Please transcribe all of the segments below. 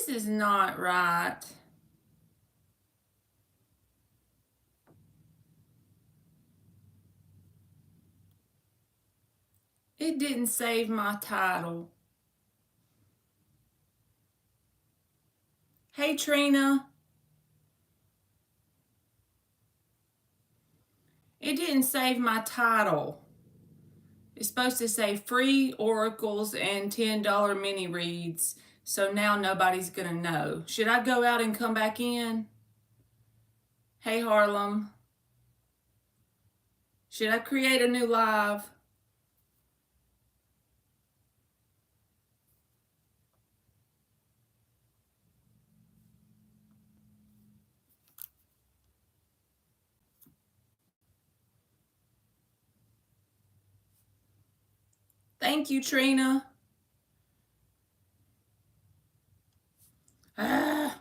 This is not right. It didn't save my title. Hey, Trina. It didn't save my title. It's supposed to say free oracles and $10 mini reads. So now nobody's going to know. Should I go out and come back in? Hey, Harlem. Should I create a new live? Thank you, Trina. Ah.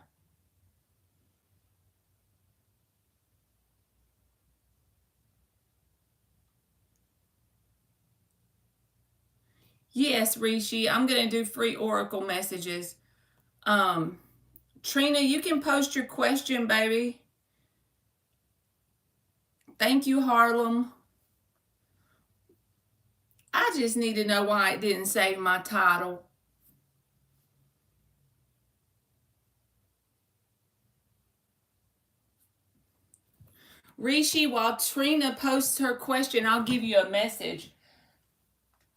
Yes, Rishi, I'm going to do free oracle messages. Trina, you can post your question, baby. Thank you, Harlem. I just need to know why it didn't save my title. Rishi, while Trina posts her question, I'll give you a message.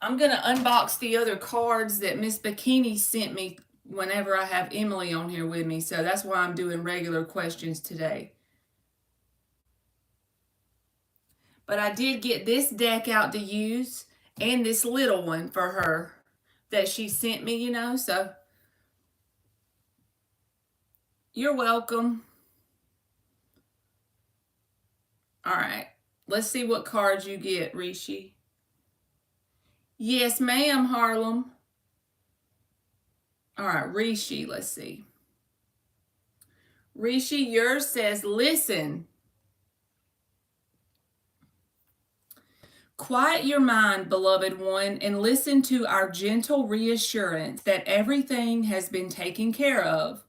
I'm going to unbox the other cards that Miss Bikini sent me whenever I have Emily on here with me. So that's why I'm doing regular questions today. But I did get this deck out to use and this little one for her that she sent me, you know. So you're welcome. All right. Let's see what cards you get, Rishi. Yes, ma'am, Harlem. All right, Rishi, let's see. Rishi, yours says, listen. Quiet your mind, beloved one, and listen to our gentle reassurance that everything has been taken care of.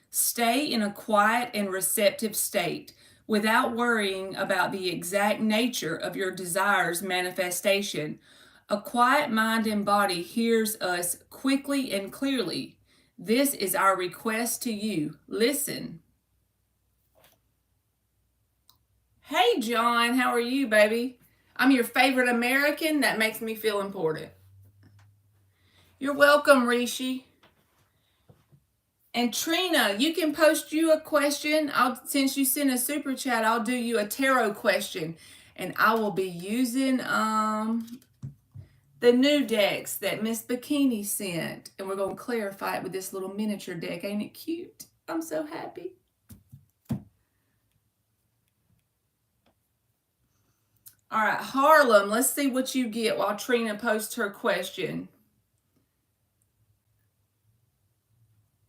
Stay in a quiet and receptive state without worrying about the exact nature of your desire's manifestation. A quiet mind and body hears us quickly and clearly. This is our request to you. Listen. Hey, John, how are you, baby? I'm your favorite American. That makes me feel important. You're welcome, Rishi. And Trina, you can post you a question. Since you sent a super chat, I'll do you a tarot question. And I will be using the new decks that Miss Bikini sent. And we're going to clarify it with this little miniature deck. Ain't it cute? I'm so happy. All right, Harlem, let's see what you get while Trina posts her question.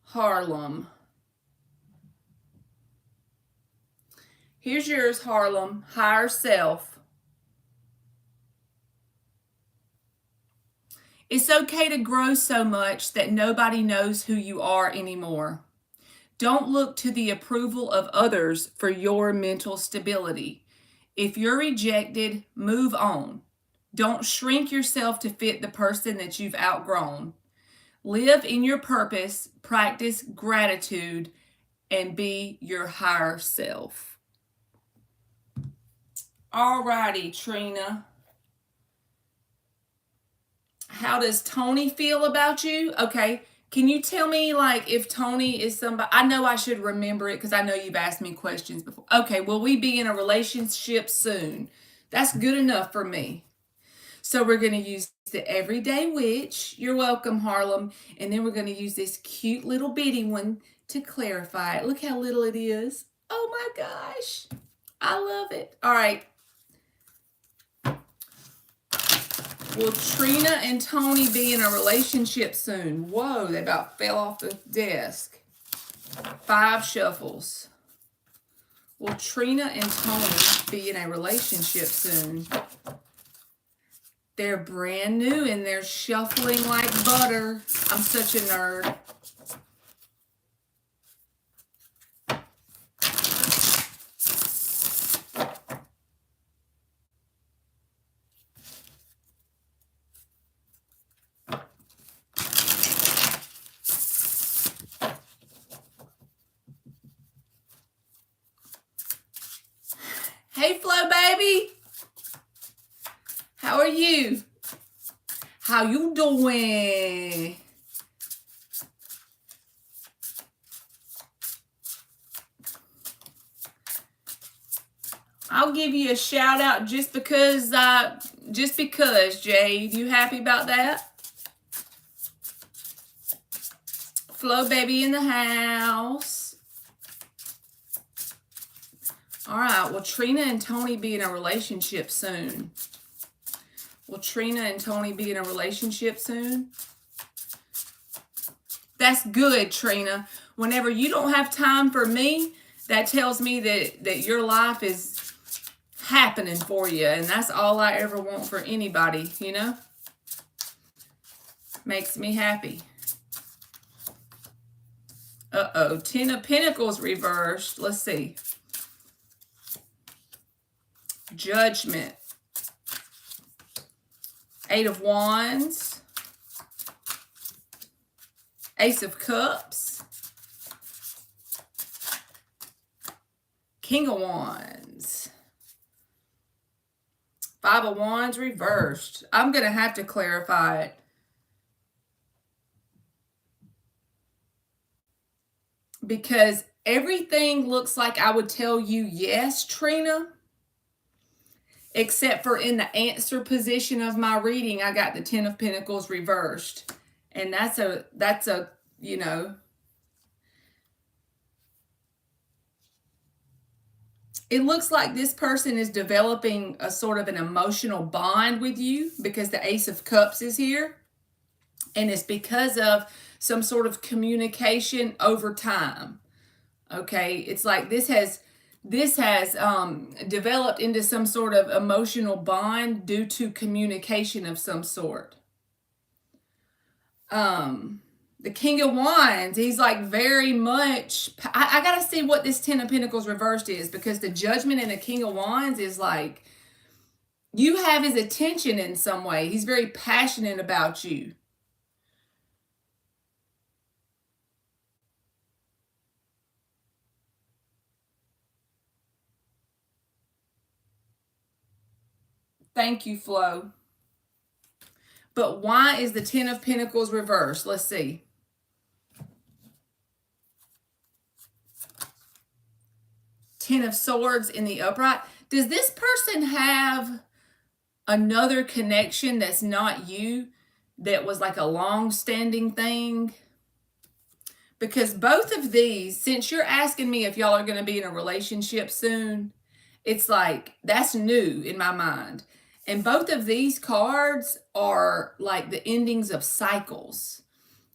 Harlem. Here's yours, Harlem. Higher self. It's okay to grow so much that nobody knows who you are anymore. Don't look to the approval of others for your mental stability. If you're rejected, move on. Don't shrink yourself to fit the person that you've outgrown. Live in your purpose, practice gratitude, and be your higher self. Alrighty, Trina. How does Tony feel about you? Okay. Can you tell me, like, if Tony is somebody... I know I should remember it because I know you've asked me questions before. Okay, will we be in a relationship soon? That's good enough for me. So we're going to use the Everyday Witch. You're welcome, Harlem. And then we're going to use this cute little bitty one to clarify it. Look how little it is. Oh, my gosh. I love it. All right. Will Trina and Tony be in a relationship soon? Whoa, they about fell off the desk. 5 shuffles. Will Trina and Tony be in a relationship soon? They're brand new and they're shuffling like butter. I'm such a nerd. How are you? How you doing? I'll give you a shout out just because, Jade. You happy about that? Flo baby in the house. All right. Will Trina and Tony be in a relationship soon? Will Trina and Tony be in a relationship soon? That's good, Trina. Whenever you don't have time for me, that tells me that your life is happening for you, and that's all I ever want for anybody, you know? Makes me happy. Uh-oh, 10 of Pentacles reversed. Let's see. Judgment. 8 of Wands. Ace of Cups. King of Wands. 5 of Wands reversed. I'm going to have to clarify it. Because everything looks like I would tell you yes, Trina. Except for in the answer position of my reading, I got the 10 of Pentacles reversed. And that's a, you know, it looks like this person is developing a sort of an emotional bond with you because the Ace of Cups is here. And it's because of some sort of communication over time. Okay, it's like this has developed into some sort of emotional bond due to communication of some sort. The King of Wands, he's like very much, I got to see what this 10 of Pentacles reversed is, because the Judgment and the King of Wands is like, you have his attention in some way. He's very passionate about you. Thank you, Flo. But why is the 10 of Pentacles reversed? Let's see. Ten of Swords in the upright. Does this person have another connection that's not you, that was like a long-standing thing? Because both of these, since you're asking me if y'all are going to be in a relationship soon, it's like that's new in my mind. And both of these cards are like the endings of cycles.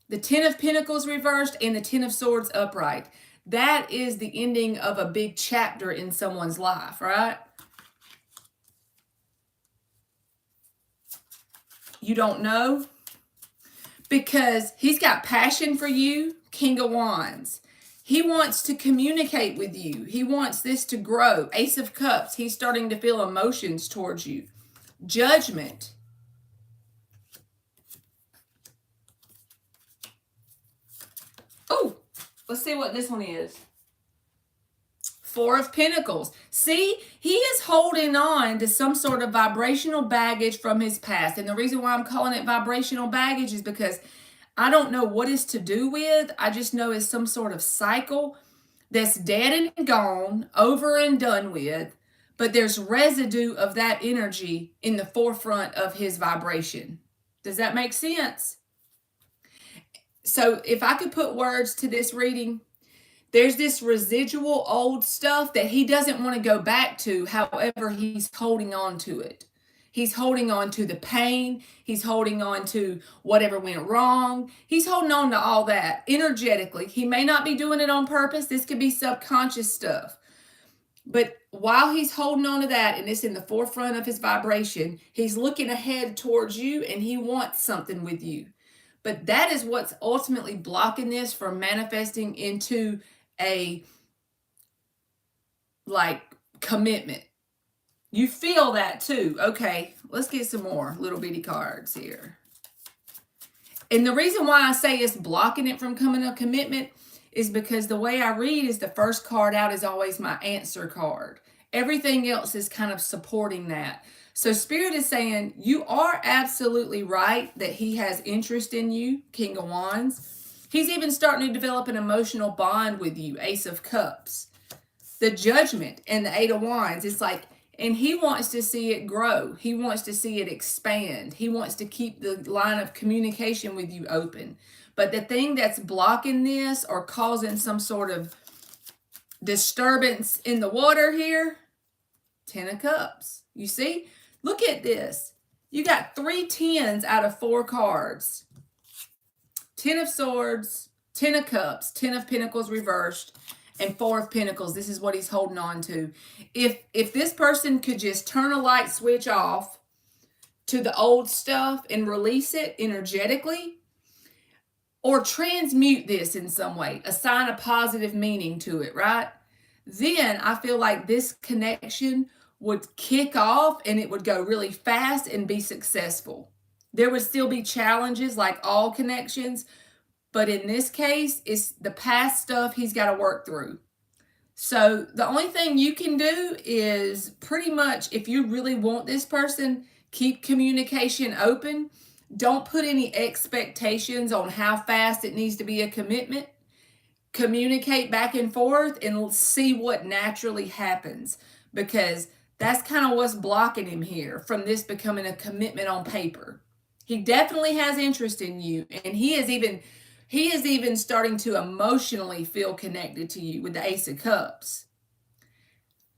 The 10 of Pentacles reversed and the 10 of Swords upright. That is the ending of a big chapter in someone's life, right? You don't know? Because he's got passion for you, King of Wands. He wants to communicate with you. He wants this to grow. Ace of Cups, he's starting to feel emotions towards you. Judgment. Oh, let's see what this one is. 4 of Pentacles. See, he is holding on to some sort of vibrational baggage from his past. And the reason why I'm calling it vibrational baggage is because I don't know what it's to do with. I just know it's some sort of cycle that's dead and gone, over and done with. But there's residue of that energy in the forefront of his vibration. Does that make sense? So if I could put words to this reading, there's this residual old stuff that he doesn't want to go back to. However, he's holding on to it. He's holding on to the pain. He's holding on to whatever went wrong. He's holding on to all that energetically. He may not be doing it on purpose. This could be subconscious stuff. But while he's holding on to that and it's in the forefront of his vibration, he's looking ahead towards you and he wants something with you. But that is what's ultimately blocking this from manifesting into a like commitment. You feel that too. Okay, let's get some more little bitty cards here. And the reason why I say it's blocking it from coming a commitment is because the way I read is the first card out is always my answer card. Everything else is kind of supporting that. So Spirit is saying you are absolutely right that he has interest in you, King of Wands. He's even starting to develop an emotional bond with you, Ace of Cups. The Judgment and the Eight of Wands. It's like, and he wants to see it grow. He wants to see it expand. He wants to keep the line of communication with you open. But the thing that's blocking this or causing some sort of disturbance in the water here, 10 of Cups. You see? Look at this. You got 3 tens out of 4 cards. 10 of Swords, 10 of Cups, 10 of Pentacles reversed, and 4 of Pentacles. This is what he's holding on to. If this person could just turn a light switch off to the old stuff and release it energetically, or transmute this in some way, assign a positive meaning to it, right? Then I feel like this connection would kick off and it would go really fast and be successful. There would still be challenges like all connections, but in this case, it's the past stuff he's got to work through. So the only thing you can do is pretty much, if you really want this person, keep communication open. Don't put any expectations on how fast it needs to be a commitment. Communicate back and forth and see what naturally happens, because that's kind of what's blocking him here from this becoming a commitment on paper. He definitely has interest in you, and he is even starting to emotionally feel connected to you with the Ace of Cups.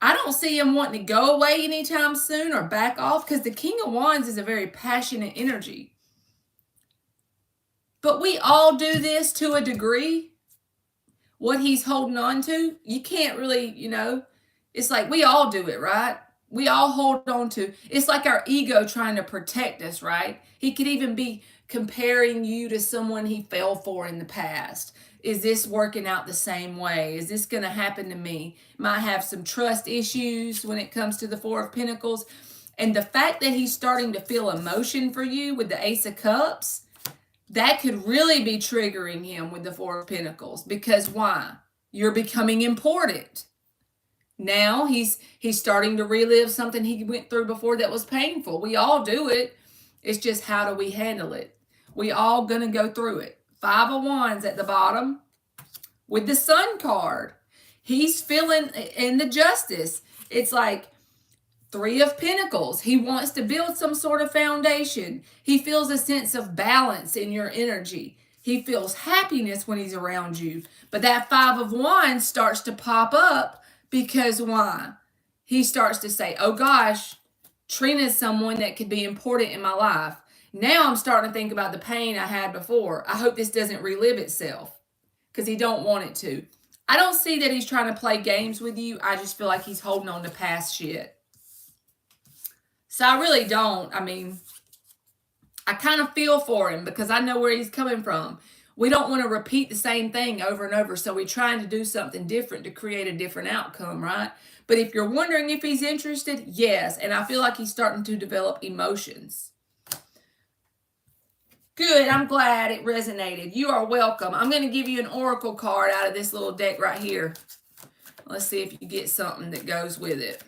I don't see him wanting to go away anytime soon or back off, because the King of Wands is a very passionate energy. But we all do this to a degree. What he's holding on to, you can't really, it's like we all do it, right? We all hold on to, it's like our ego trying to protect us, right? He could even be comparing you to someone he fell for in the past. Is this working out the same way? Is this going to happen to me? Might have some trust issues when it comes to the Four of Pentacles. And the fact that he's starting to feel emotion for you with the Ace of Cups, that could really be triggering him with the Four of Pentacles. Because why? You're becoming important. Now he's starting to relive something he went through before that was painful. We all do it. It's just, how do we handle it? We all gonna go through it. 5 of Wands at the bottom with the Sun card. He's feeling in the Justice. It's like 3 of Pentacles. He wants to build some sort of foundation. He feels a sense of balance in your energy. He feels happiness when he's around you. But that 5 of Wands starts to pop up because why? He starts to say, oh gosh, Trina is someone that could be important in my life. Now I'm starting to think about the pain I had before. I hope this doesn't relive itself, because he don't want it to. I don't see that he's trying to play games with you. I just feel like he's holding on to past shit. So I really don't. I mean, I kind of feel for him because I know where he's coming from. We don't want to repeat the same thing over and over, so we're trying to do something different to create a different outcome, right? But if you're wondering if he's interested, yes, and I feel like he's starting to develop emotions. Good, I'm glad it resonated. You are welcome. I'm going to give you an oracle card out of this little deck right here. Let's see if you get something that goes with it.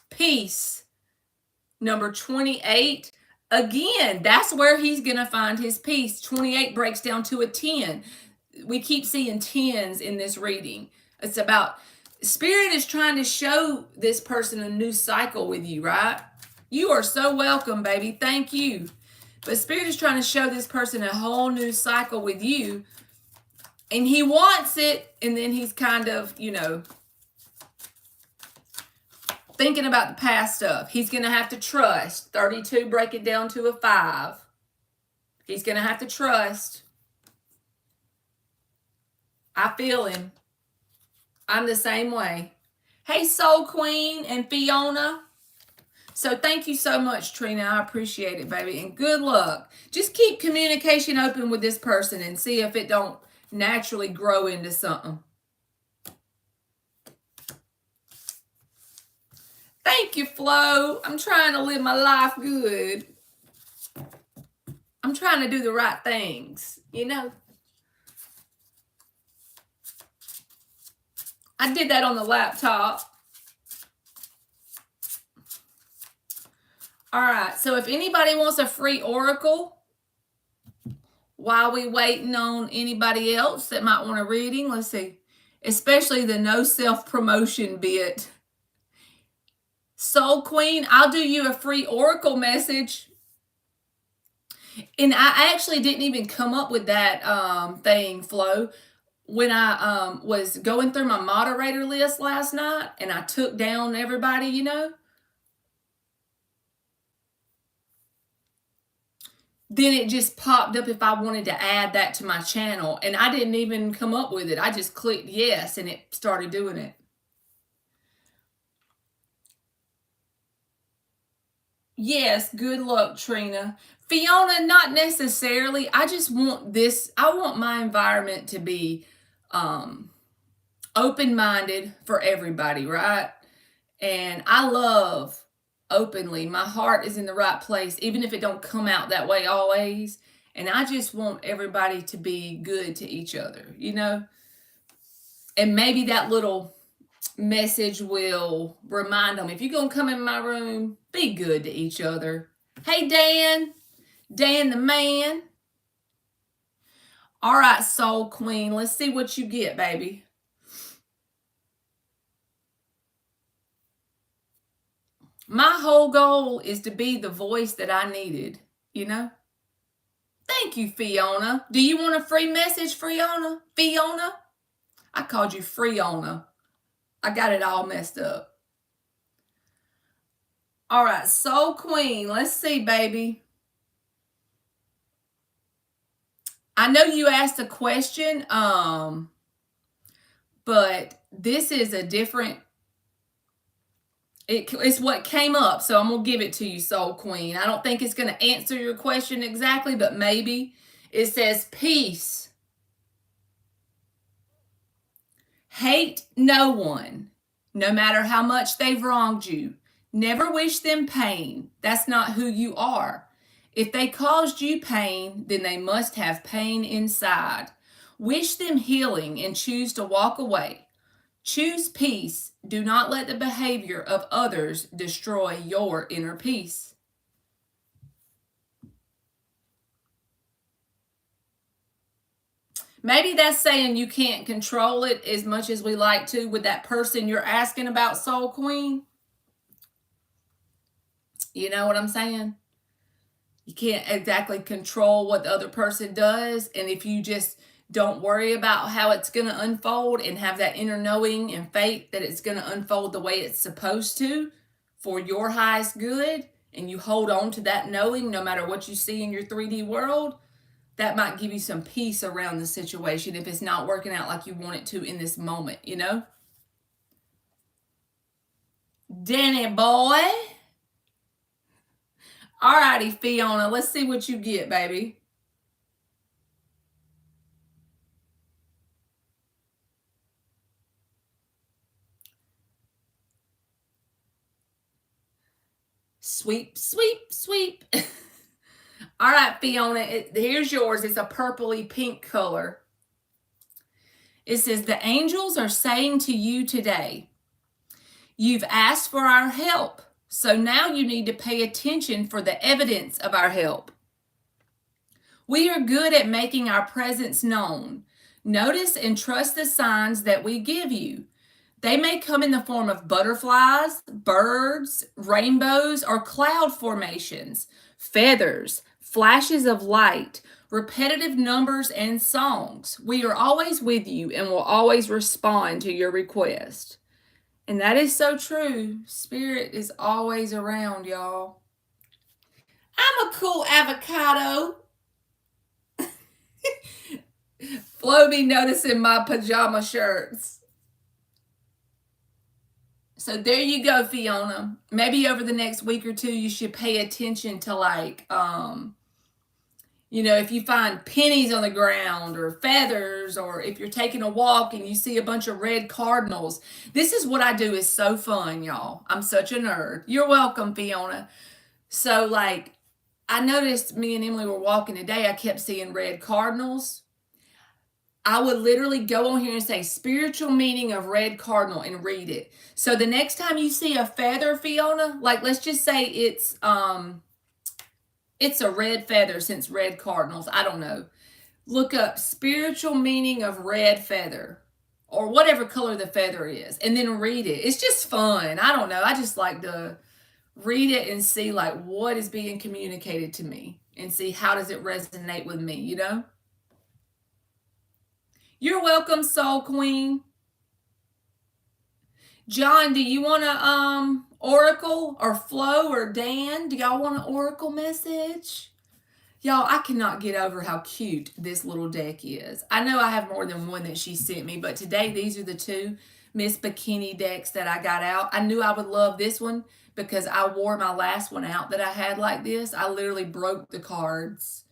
Peace, number 28. Again, that's where he's going to find his peace. 28 breaks down to a 10. We keep seeing 10s in this reading. It's about, Spirit is trying to show this person a new cycle with you, right? You are so welcome, baby. Thank you. But Spirit is trying to show this person a whole new cycle with you. And he wants it, and then he's kind of, thinking about the past stuff. He's going to have to trust. 32, break it down to a 5. He's going to have to trust. I feel him. I'm the same way. Hey, Soul Queen and Fiona. So thank you so much, Trina. I appreciate it, baby. And good luck. Just keep communication open with this person and see if it don't naturally grow into something. Thank you, Flo. I'm trying to live my life good. I'm trying to do the right things, I did that on the laptop. All right, so if anybody wants a free oracle while we waiting on anybody else that might want a reading, let's see. Especially the no self-promotion bit. Soul Queen, I'll do you a free oracle message. And I actually didn't even come up with that thing, Flo. When I was going through my moderator list last night and I took down everybody, then it just popped up if I wanted to add that to my channel. And I didn't even come up with it. I just clicked yes and it started doing it. Yes, good luck, Trina. Fiona, not necessarily. I just want I want my environment to be open-minded for everybody, right? And I love openly. My heart is in the right place, even if it don't come out that way always. And I just want everybody to be good to each other, And maybe that little message will remind them, if you're going to come in my room, be good to each other. Hey, Dan the man. All right, Soul Queen, let's see what you get, baby. My whole goal is to be the voice that I needed, Thank you, Fiona. Do you want a free message, Fiona? I called you Freona. I got it all messed up. All right, Soul Queen, let's see, baby. I know you asked a question, but this is a different, it's what came up, so I'm going to give it to you, Soul Queen. I don't think it's going to answer your question exactly, but maybe. It says, peace. Hate no one, no matter how much they've wronged you. Never wish them pain. That's not who you are. If they caused you pain, then they must have pain inside. Wish them healing and choose to walk away. Choose peace. Do not let the behavior of others destroy your inner peace. Maybe that's saying you can't control it as much as we like to with that person you're asking about, Soul Queen. You know what I'm saying? You can't exactly control what the other person does. And if you just don't worry about how it's going to unfold and have that inner knowing and faith that it's going to unfold the way it's supposed to for your highest good, and you hold on to that knowing no matter what you see in your 3D world, that might give you some peace around the situation if it's not working out like you want it to in this moment, Danny boy. Alrighty, Fiona, let's see what you get, baby. Sweep, sweep, sweep. All right, Fiona, here's yours. It's a purpley pink color. It says, the angels are saying to you today, you've asked for our help, so now you need to pay attention for the evidence of our help. We are good at making our presence known. Notice and trust the signs that we give you. They may come in the form of butterflies, birds, rainbows, or cloud formations, feathers, flashes of light, repetitive numbers, and songs. We are always with you and will always respond to your request. And that is so true. Spirit is always around, y'all. I'm a cool avocado. Flo be noticing my pajama shirts. So there you go, Fiona. Maybe over the next week or two, you should pay attention to if you find pennies on the ground or feathers, or if you're taking a walk and you see a bunch of red cardinals. This is what I do. Is so fun, y'all. I'm such a nerd. You're welcome, Fiona. So I noticed me and Emily were walking today. I kept seeing red cardinals. I would literally go on here and say spiritual meaning of red cardinal and read it. So the next time you see a feather, Fiona, like let's just say it's a red feather, since red cardinals, I don't know. Look up spiritual meaning of red feather or whatever color the feather is, and then read it. It's just fun. I don't know. I just like to read it and see like what is being communicated to me and see how does it resonate with me, you know? You're welcome, Soul Queen. John, do you want to oracle, or Flo or Dan? Do y'all want an oracle message? Y'all, I cannot get over how cute this little deck is. I know I have more than one that she sent me, but today these are the two Miss Bikini decks that I got out. I knew I would love this one because I wore my last one out that I had like this. I literally broke the cards.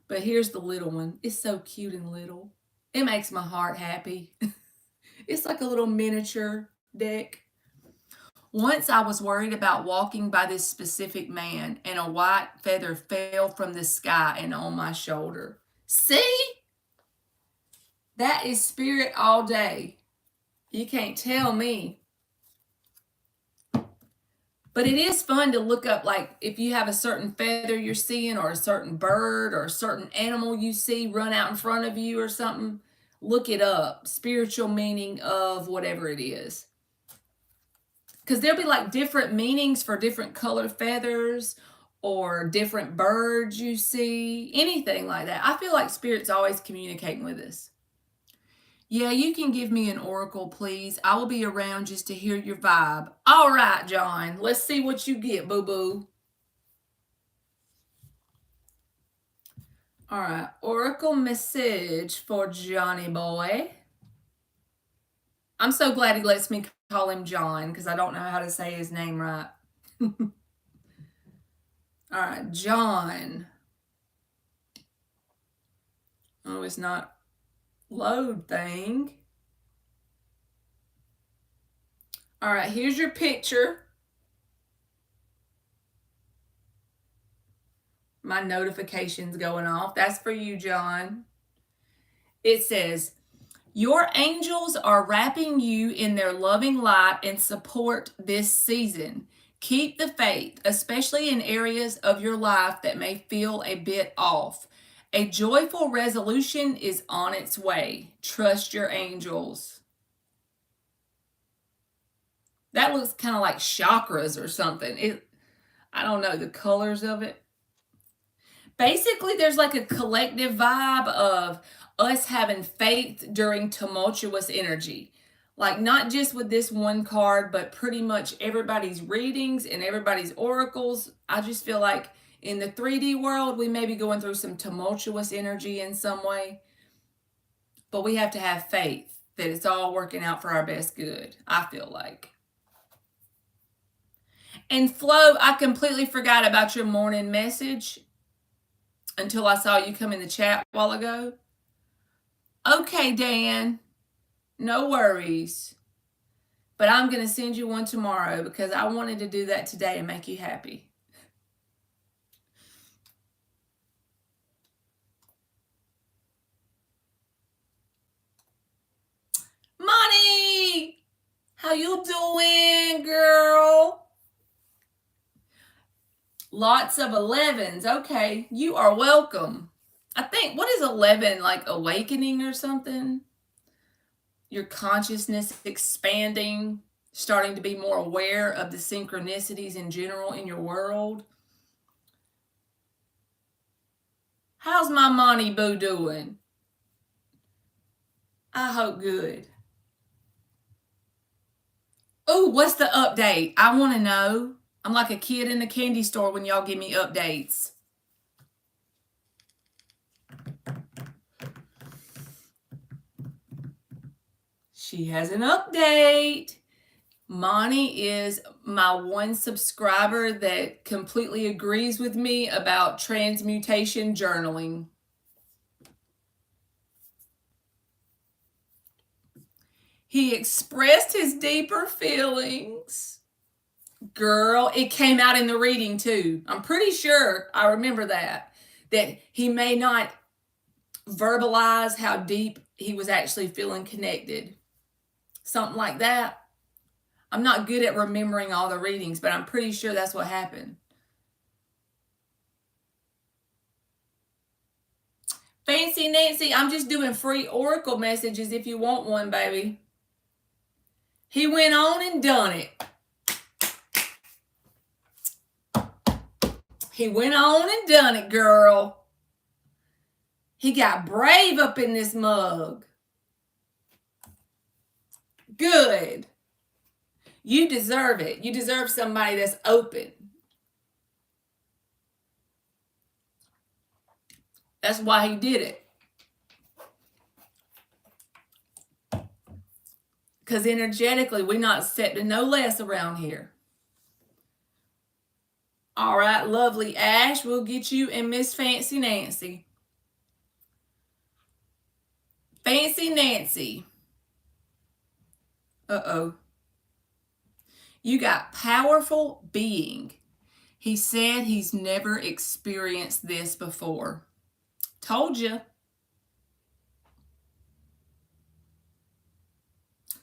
But here's the little one. It's so cute and little. It makes my heart happy. It's like a little miniature deck. Once I was worried about walking by this specific man, and a white feather fell from the sky and on my shoulder. See? That is spirit all day. You can't tell me. But it is fun to look up, like if you have a certain feather you're seeing, or a certain bird, or a certain animal you see run out in front of you or something, look it up. Spiritual meaning of whatever it is. Because there'll be like different meanings for different color feathers or different birds you see, anything like that. I feel like Spirit's always communicating with us. Yeah, you can give me an oracle, please. I will be around just to hear your vibe. All right, John. Let's see what you get, boo-boo. All right. Oracle message for Johnny boy. I'm so glad he lets me call him John because I don't know how to say his name right. All right, John. Oh, it's not load thing. All right, here's your picture. My notification's going off. That's for you, John. It says, your angels are wrapping you in their loving light and support this season. Keep the faith, especially in areas of your life that may feel a bit off. A joyful resolution is on its way. Trust your angels. That looks kind of like chakras or something. I don't know the colors of it. Basically, there's like a collective vibe of us having faith during tumultuous energy. Like not just with this one card, but pretty much everybody's readings and everybody's oracles. I just feel like in the 3D world, we may be going through some tumultuous energy in some way. But we have to have faith that it's all working out for our best good, I feel like. And Flo, I completely forgot about your morning message until I saw you come in the chat a while ago. Okay, Dan, no worries. But I'm going to send you one tomorrow because I wanted to do that today and make you happy. Money! How you doing, girl? Lots of 11s. Okay, you are welcome. I think, what is 11? Like awakening or something? Your consciousness expanding, starting to be more aware of the synchronicities in general in your world. How's my money boo doing? I hope good. Oh, what's the update? I want to know. I'm like a kid in the candy store when y'all give me updates. She has an update. Monty is my one subscriber that completely agrees with me about transmutation journaling. He expressed his deeper feelings. Girl, it came out in the reading too. I'm pretty sure I remember that he may not verbalize how deep he was actually feeling connected. Something like that. I'm not good at remembering all the readings, but I'm pretty sure that's what happened. Fancy Nancy, I'm just doing free oracle messages if you want one, baby. He went on and done it. He went on and done it, girl. He got brave up in this mug. Good. You deserve it. You deserve somebody that's open. That's why he did it. Because energetically, we're not set to no less around here. All right, lovely Ash. We'll get you and Miss Fancy Nancy. Fancy Nancy. Uh-oh. You got powerful being. He said he's never experienced this before. Told you.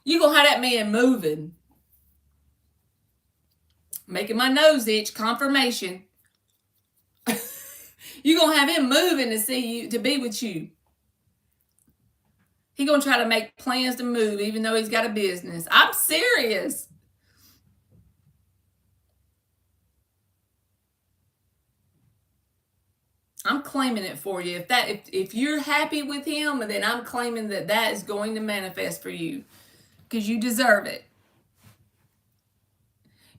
You gonna have that man moving. Making my nose itch. Confirmation. You gonna have him moving to see you, to be with you. He gonna try to make plans to move even though he's got a business. I'm serious. I'm claiming it for you. If you're happy with him, then I'm claiming that is going to manifest for you because you deserve it.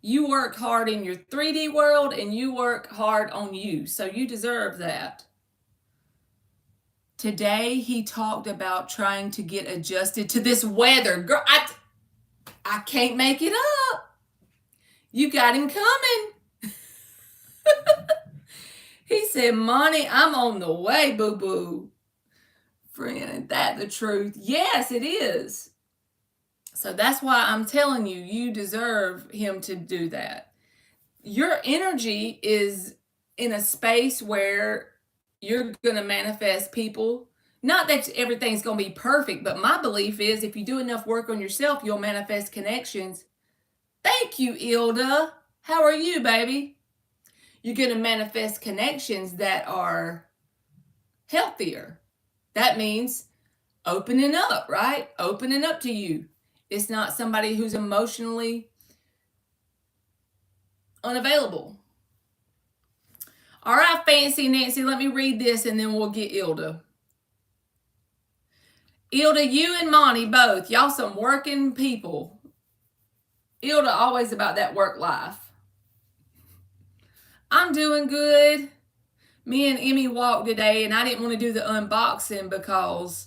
You work hard in your 3D world and you work hard on you, so you deserve that. Today he talked about trying to get adjusted to this weather. Girl, I can't make it up. You got him coming. He said, Monty, I'm on the way, boo-boo. Friend, ain't that the truth? Yes, it is. So that's why I'm telling you, you deserve him to do that. Your energy is in a space where you're going to manifest people. Not that everything's going to be perfect, but my belief is if you do enough work on yourself, you'll manifest connections. Thank you, Ilda. How are you, baby? You're going to manifest connections that are healthier. That means opening up, right? Opening up to you. It's not somebody who's emotionally unavailable. All right, Fancy Nancy, let me read this and then we'll get Ilda. Ilda, you and Monty both, y'all some working people. Ilda always about that work life. I'm doing good. Me and Emmy walked today and I didn't want to do the unboxing because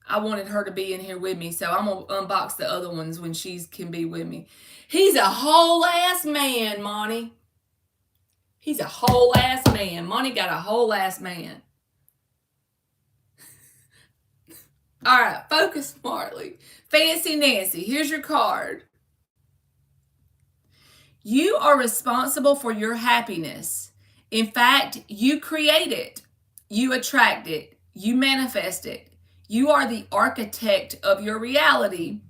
I wanted her to be in here with me. So I'm going to unbox the other ones when she can be with me. He's a whole ass man, Monty. He's a whole ass man. Monty got a whole ass man. All right, focus, Marley. Fancy Nancy, here's your card. You are responsible for your happiness. In fact, you create it. You attract it. You manifest it. You are the architect of your reality.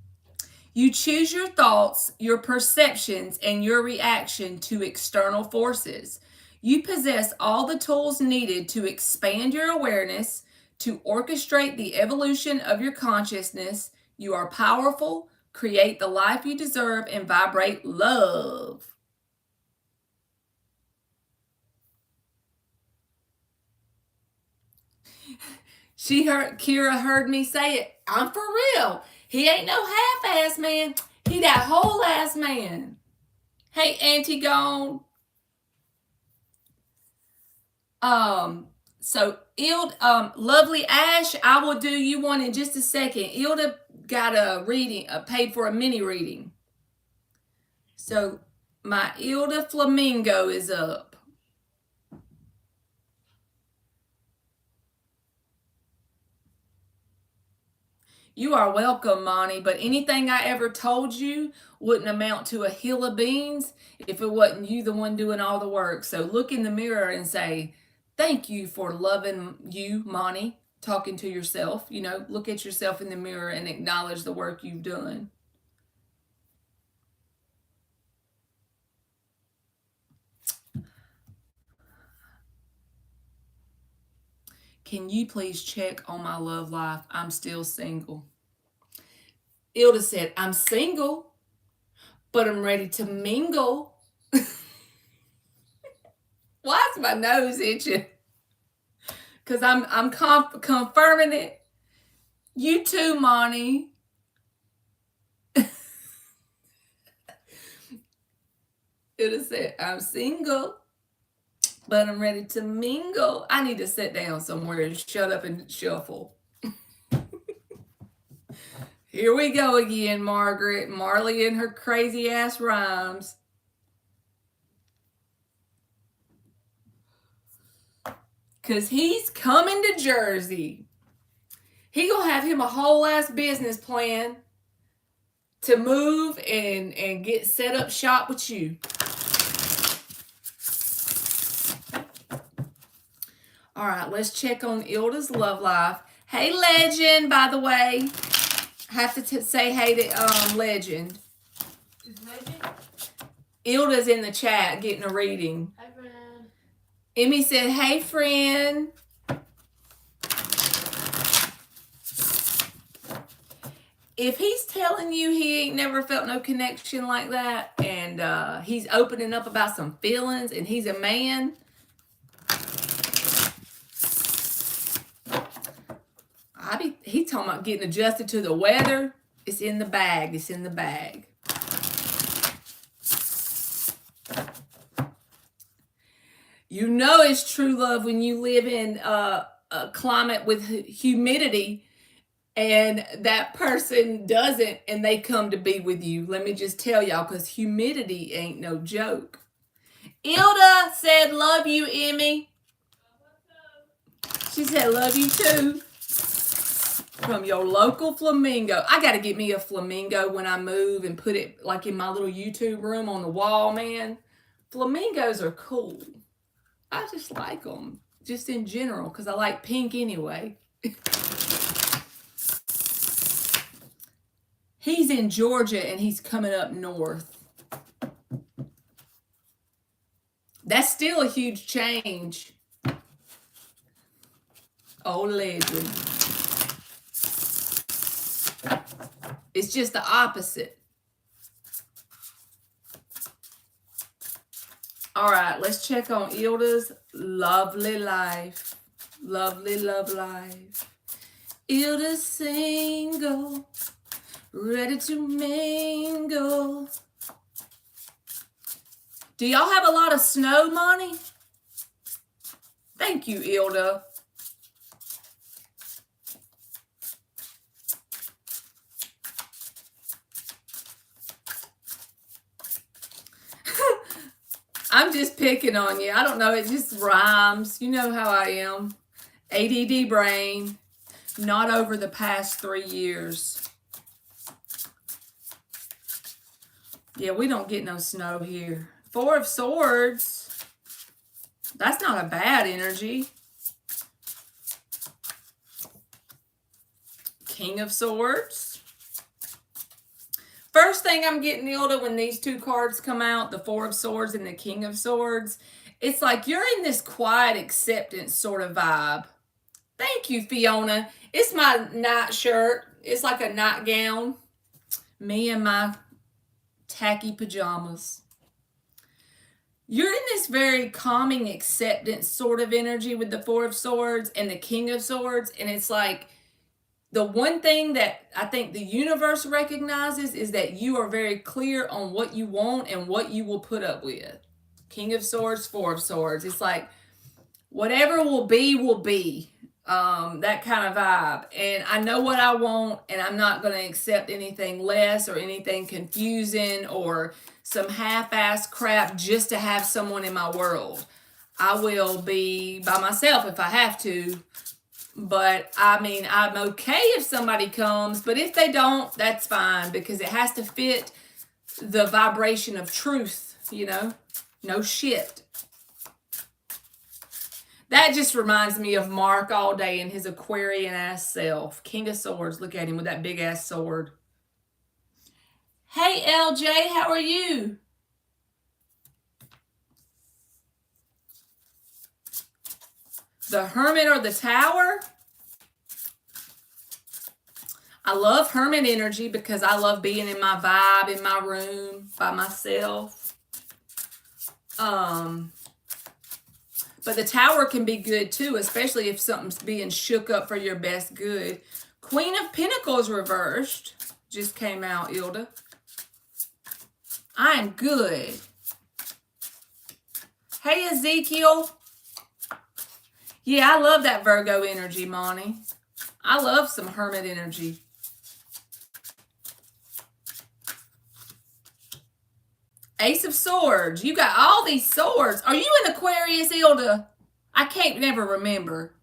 You choose your thoughts, your perceptions, and your reaction to external forces. You possess all the tools needed to expand your awareness, to orchestrate the evolution of your consciousness. You are powerful. Create the life you deserve and vibrate love. Kira heard me say it. I'm for real. He ain't no half-ass man. He that whole ass man. Hey, Auntie Gone. So Ilda, lovely Ash, I will do you one in just a second. Ilda got a reading, paid for a mini reading. So my Ilda Flamingo is up. You are welcome, Monty, but anything I ever told you wouldn't amount to a hill of beans if it wasn't you the one doing all the work. So look in the mirror and say, thank you for loving you, Monty. talking to yourself. You know, look at yourself in the mirror and acknowledge the work you've done. Can you please check on my love life? I'm still single. Ilda said, I'm single, but I'm ready to mingle. Why is my nose itching? Because I'm confirming it. You too, Monty. Ilda said, I'm single, but I'm ready to mingle. I need to sit down somewhere and shut up and shuffle. Here we go again, Margaret. Marley and her crazy ass rhymes. Because he's coming to Jersey. He gonna have him a whole ass business plan to move and get set up shop with you. All right, let's check on Ilda's love life. Hey, Legend, by the way. Have to say hey to Legend. Is Legend? Ilda's in the chat getting a reading. Hi, friend. Emmy said, hey, friend. If he's telling you he ain't never felt no connection like that, and he's opening up about some feelings, and he's a man, he's talking about getting adjusted to the weather. It's in the bag. It's in the bag. You know it's true love when you live in a climate with humidity and that person doesn't and they come to be with you. Let me just tell y'all, because humidity ain't no joke. Ilda said, love you, Emmy. She said, love you too. From your local flamingo. I got to get me a flamingo when I move and put it like in my little YouTube room on the wall, man. Flamingos are cool. I just like them, just in general, because I like pink anyway. He's in Georgia and he's coming up north. That's still a huge change. Oh, Legend. It's just the opposite. All right, let's check on Ilda's lovely life. Lovely love life. Ilda's single, ready to mingle. Do y'all have a lot of snow, Monty? Thank you, Ilda. I'm just picking on you. I don't know. It just rhymes. You know how I am. ADD brain. Not over the past 3 years. Yeah, we don't get no snow here. 4 of Swords. That's not a bad energy. King of Swords. First thing I'm getting, Ilda, when these 2 cards come out, the 4 of Swords and the King of Swords, it's like you're in this quiet acceptance sort of vibe. Thank you, Fiona. It's my night shirt. It's like a nightgown. Me and my tacky pajamas. You're in this very calming acceptance sort of energy with the 4 of Swords and the King of Swords, and it's like, the one thing that I think the universe recognizes is that you are very clear on what you want and what you will put up with. King of Swords, 4 of Swords. It's like, whatever will be, will be. That kind of vibe. And I know what I want, and I'm not going to accept anything less or anything confusing or some half-ass crap just to have someone in my world. I will be by myself if I have to. But, I mean, I'm okay if somebody comes. But if they don't, that's fine. Because it has to fit the vibration of truth, you know. No shit. That just reminds me of Mark all day and his Aquarian ass self. King of Swords. Look at him with that big ass sword. Hey, LJ, how are you? The Hermit or the Tower? I love Hermit energy because I love being in my vibe, in my room, by myself. But the Tower can be good too, especially if something's being shook up for your best good. Queen of Pentacles reversed. Just came out, Ilda. I am good. Hey, Ezekiel. Yeah, I love that Virgo energy, Monty. I love some Hermit energy. Ace of Swords. You got all these swords. Are you an Aquarius, Ilda? I can't never remember.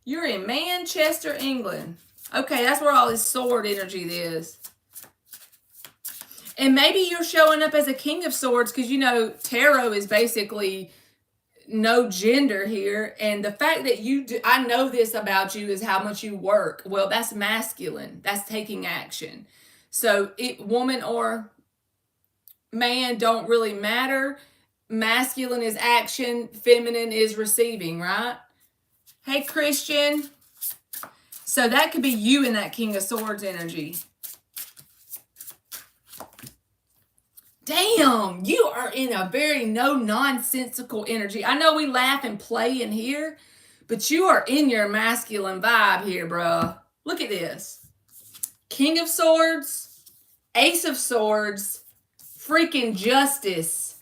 You're in Manchester, England. Okay, that's where all this sword energy is. And maybe you're showing up as a King of Swords because, you know, tarot is basically no gender here. And the fact that you do, I know this about you, is how much you work. Well, that's masculine. That's taking action. So woman or man don't really matter. Masculine is action. Feminine is receiving, right? Hey, Christian. So that could be you in that King of Swords energy. Damn, you are in a very no-nonsensical energy. I know we laugh and play in here, but you are in your masculine vibe here, bruh. Look at this. King of Swords, Ace of Swords, freaking Justice.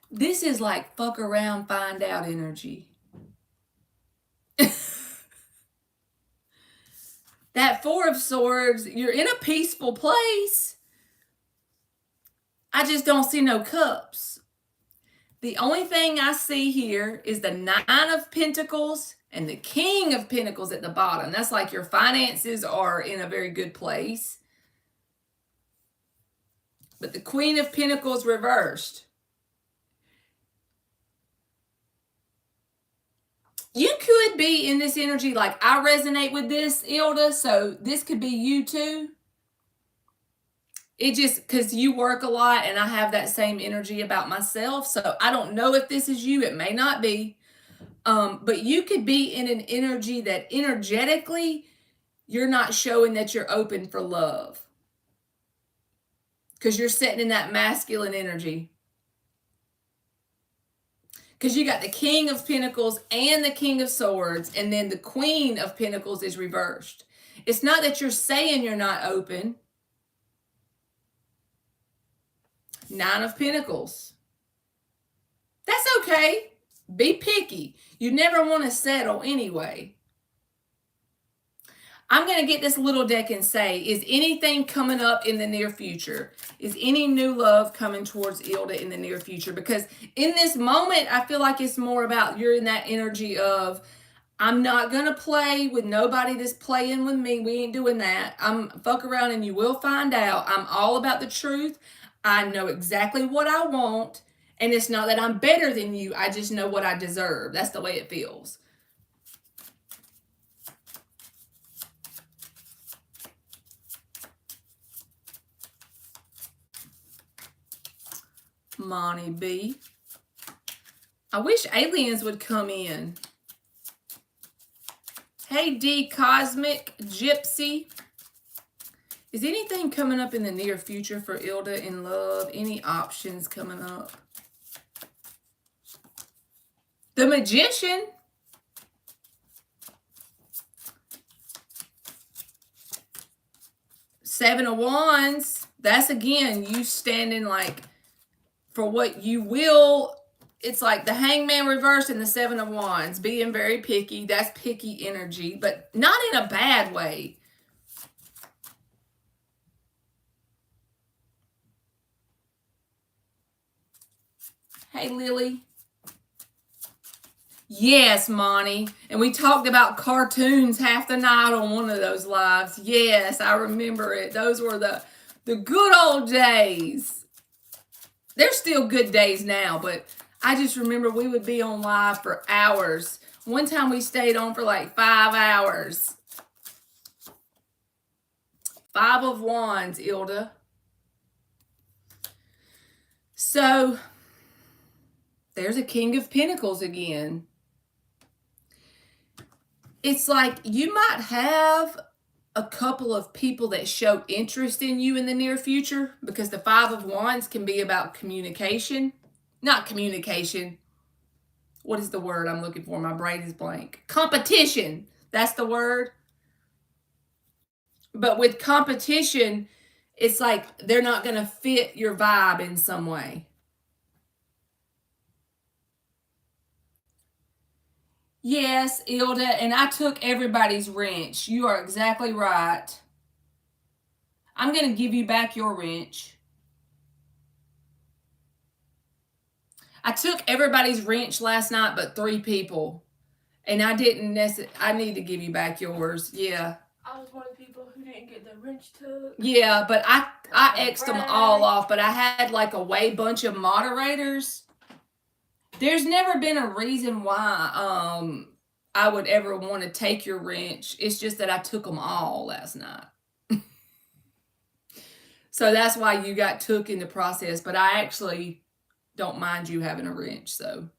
This is like fuck around, find out energy. That Four of Swords, you're in a peaceful place. I just don't see no cups. The only thing I see here is the Nine of Pentacles and the King of Pentacles at the bottom. That's like your finances are in a very good place. But the Queen of Pentacles reversed. You could be in this energy, like I resonate with this, Ilda, so this could be you too. It just, because you work a lot and I have that same energy about myself, so I don't know if this is you. It may not be. But you could be in an energy that energetically you're not showing that you're open for love. Because you're sitting in that masculine energy. Because you got the King of Pentacles and the King of Swords, and then the Queen of Pentacles is reversed. It's not that you're saying you're not open. Nine of Pentacles. That's okay. Be picky. You never want to settle anyway. I'm going to get this little deck and say, is anything coming up in the near future? Is any new love coming towards Ilda in the near future? Because in this moment, I feel like it's more about you're in that energy of, I'm not going to play with nobody that's playing with me. We ain't doing that. I'm fuck around and you will find out. I'm all about the truth. I know exactly what I want. And it's not that I'm better than you. I just know what I deserve. That's the way it feels. Monty B. I wish aliens would come in. Hey, D Cosmic Gypsy. Is anything coming up in the near future for Ilda in love? Any options coming up? The Magician. Seven of Wands. That's again, you standing like for what you will. It's like the Hangman reverse and the Seven of Wands. Being very picky. That's picky energy, but not in a bad way. Hey, Lily. Yes, Monty. And we talked about cartoons half the night on one of those lives. Yes, I remember it. Those were the good old days. They're still good days now, but I just remember we would be on live for hours. One time we stayed on for like 5 hours. 5 of Wands, Ilda. So, there's a King of Pentacles again. It's like you might have a couple of people that show interest in you in the near future, because the 5 of Wands can be about communication. Not communication. What is the word I'm looking for? My brain is blank. Competition. That's the word. But with competition, it's like they're not going to fit your vibe in some way. Yes, Ilda, and I took everybody's wrench. You are exactly right. I'm going to give you back your wrench. I took everybody's wrench last night but 3 people. And I didn't necessarily, I need to give you back yours. Yeah. I was one of the people who didn't get the wrench took. Yeah, but I X'd them all off, but I had like a way bunch of moderators. There's never been a reason why I would ever want to take your wrench. It's just that I took them all last night. So that's why you got took in the process, but I actually don't mind you having a wrench, so.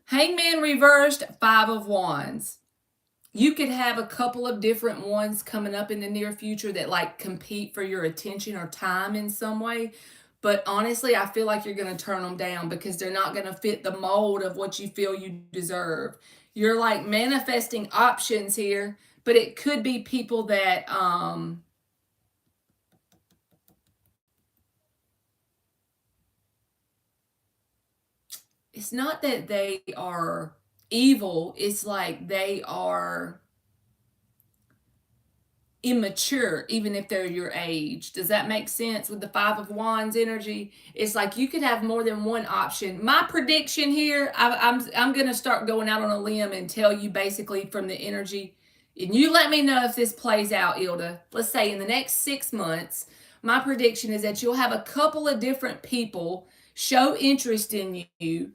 Hangman reversed, 5 of Wands. You could have a couple of different ones coming up in the near future that like compete for your attention or time in some way. But honestly, I feel like you're going to turn them down because they're not going to fit the mold of what you feel you deserve. You're like manifesting options here, but it could be people that it's not that they are evil, it's like they are immature, even if they're your age. Does that make sense with the 5 of Wands energy? It's like you could have more than one option. My prediction here, I'm going to start going out on a limb and tell you basically from the energy, and you let me know if this plays out, Ilda. Let's say in the next 6 months, my prediction is that you'll have a couple of different people show interest in you,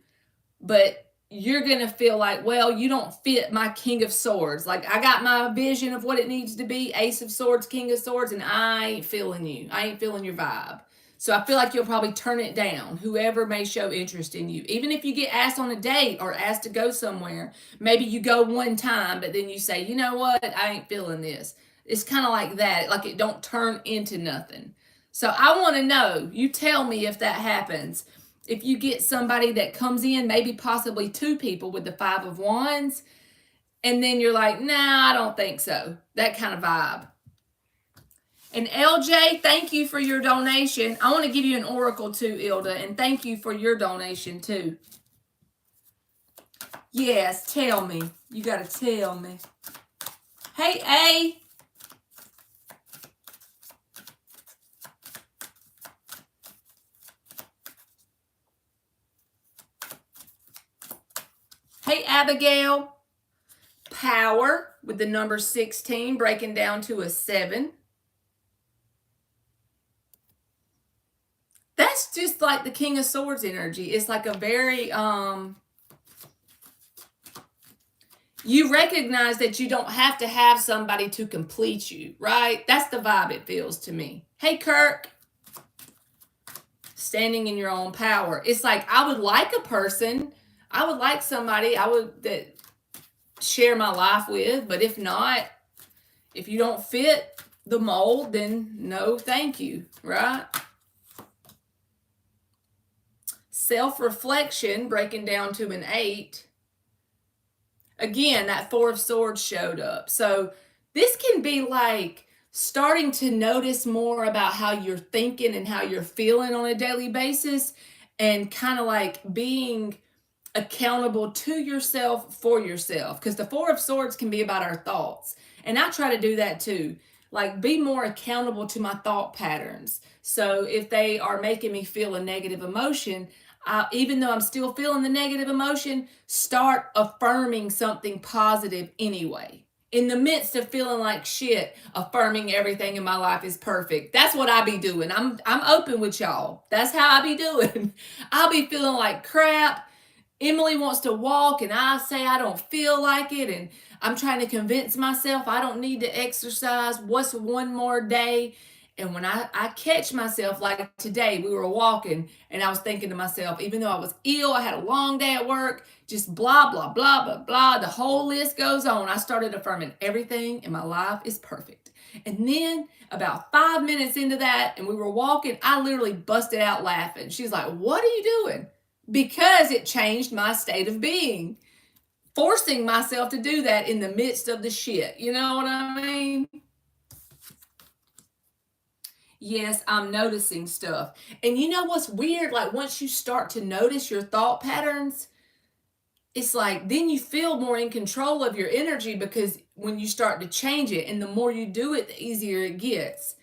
but you're going to feel like, well, you don't fit my King of Swords. Like, I got my vision of what it needs to be, Ace of Swords, King of Swords, and I ain't feeling you. I ain't feeling your vibe. So I feel like you'll probably turn it down, whoever may show interest in you. Even if you get asked on a date or asked to go somewhere, maybe you go one time, but then you say, you know what, I ain't feeling this. It's kind of like that, like it don't turn into nothing. So I want to know, you tell me if that happens. If you get somebody that comes in, maybe possibly 2 people with the 5 of Wands, and then you're like, nah, I don't think so. That kind of vibe. And LJ, thank you for your donation. I want to give you an oracle too, Ilda, and thank you for your donation too. Yes, tell me. You got to tell me. Hey, A. Hey, Abigail. Power with the number 16 breaking down to a 7. That's just like the King of Swords energy. It's like a very you recognize that you don't have to have somebody to complete you, right? That's the vibe it feels to me. Hey, Kirk. Standing in your own power. It's like I would like a person. I would like somebody that share my life with, but if not, if you don't fit the mold, then no thank you, right? Self-reflection breaking down to an 8. Again, that 4 of Swords showed up. So this can be like starting to notice more about how you're thinking and how you're feeling on a daily basis, and kind of like being accountable to yourself for yourself, because the 4 of Swords can be about our thoughts, and I try to do that too, like be more accountable to my thought patterns. So if they are making me feel a negative emotion, even though I'm still feeling the negative emotion, start affirming something positive anyway. In the midst of feeling like shit, affirming everything in my life is perfect. That's what I be doing. I'm open with y'all. That's how I be doing. I'll be feeling like crap. Emily wants to walk and I say I don't feel like it, and I'm trying to convince myself I don't need to exercise. What's one more day? And when I catch myself, like today, we were walking and I was thinking to myself, even though I was ill, I had a long day at work, just blah, blah, blah, blah, blah. The whole list goes on. I started affirming everything in my life is perfect. And then about 5 minutes into that, and we were walking, I literally busted out laughing. She's like, "What are you doing?" Because it changed my state of being. Forcing myself to do that in the midst of the shit. You know what I mean? Yes, I'm noticing stuff. And you know what's weird? Like once you start to notice your thought patterns, it's like then you feel more in control of your energy because when you start to change it and the more you do it, the easier it gets.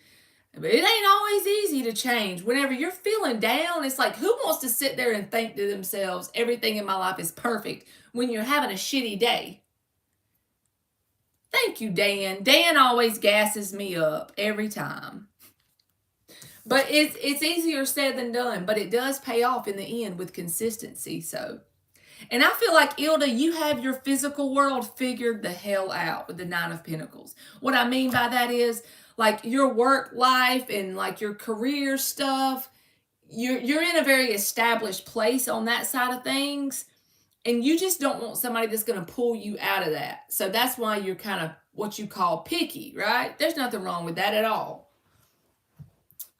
But it ain't always easy to change. Whenever you're feeling down, it's like who wants to sit there and think to themselves, everything in my life is perfect when you're having a shitty day? Thank you, Dan. Dan always gasses me up every time. But it's easier said than done, but it does pay off in the end with consistency. So, and I feel like Ilda, you have your physical world figured the hell out with the Nine of Pentacles. What I mean by that is like your work life and like your career stuff. You're in a very established place on that side of things, and you just don't want somebody that's going to pull you out of that. So that's why you're kind of what you call picky, right? There's nothing wrong with that at all.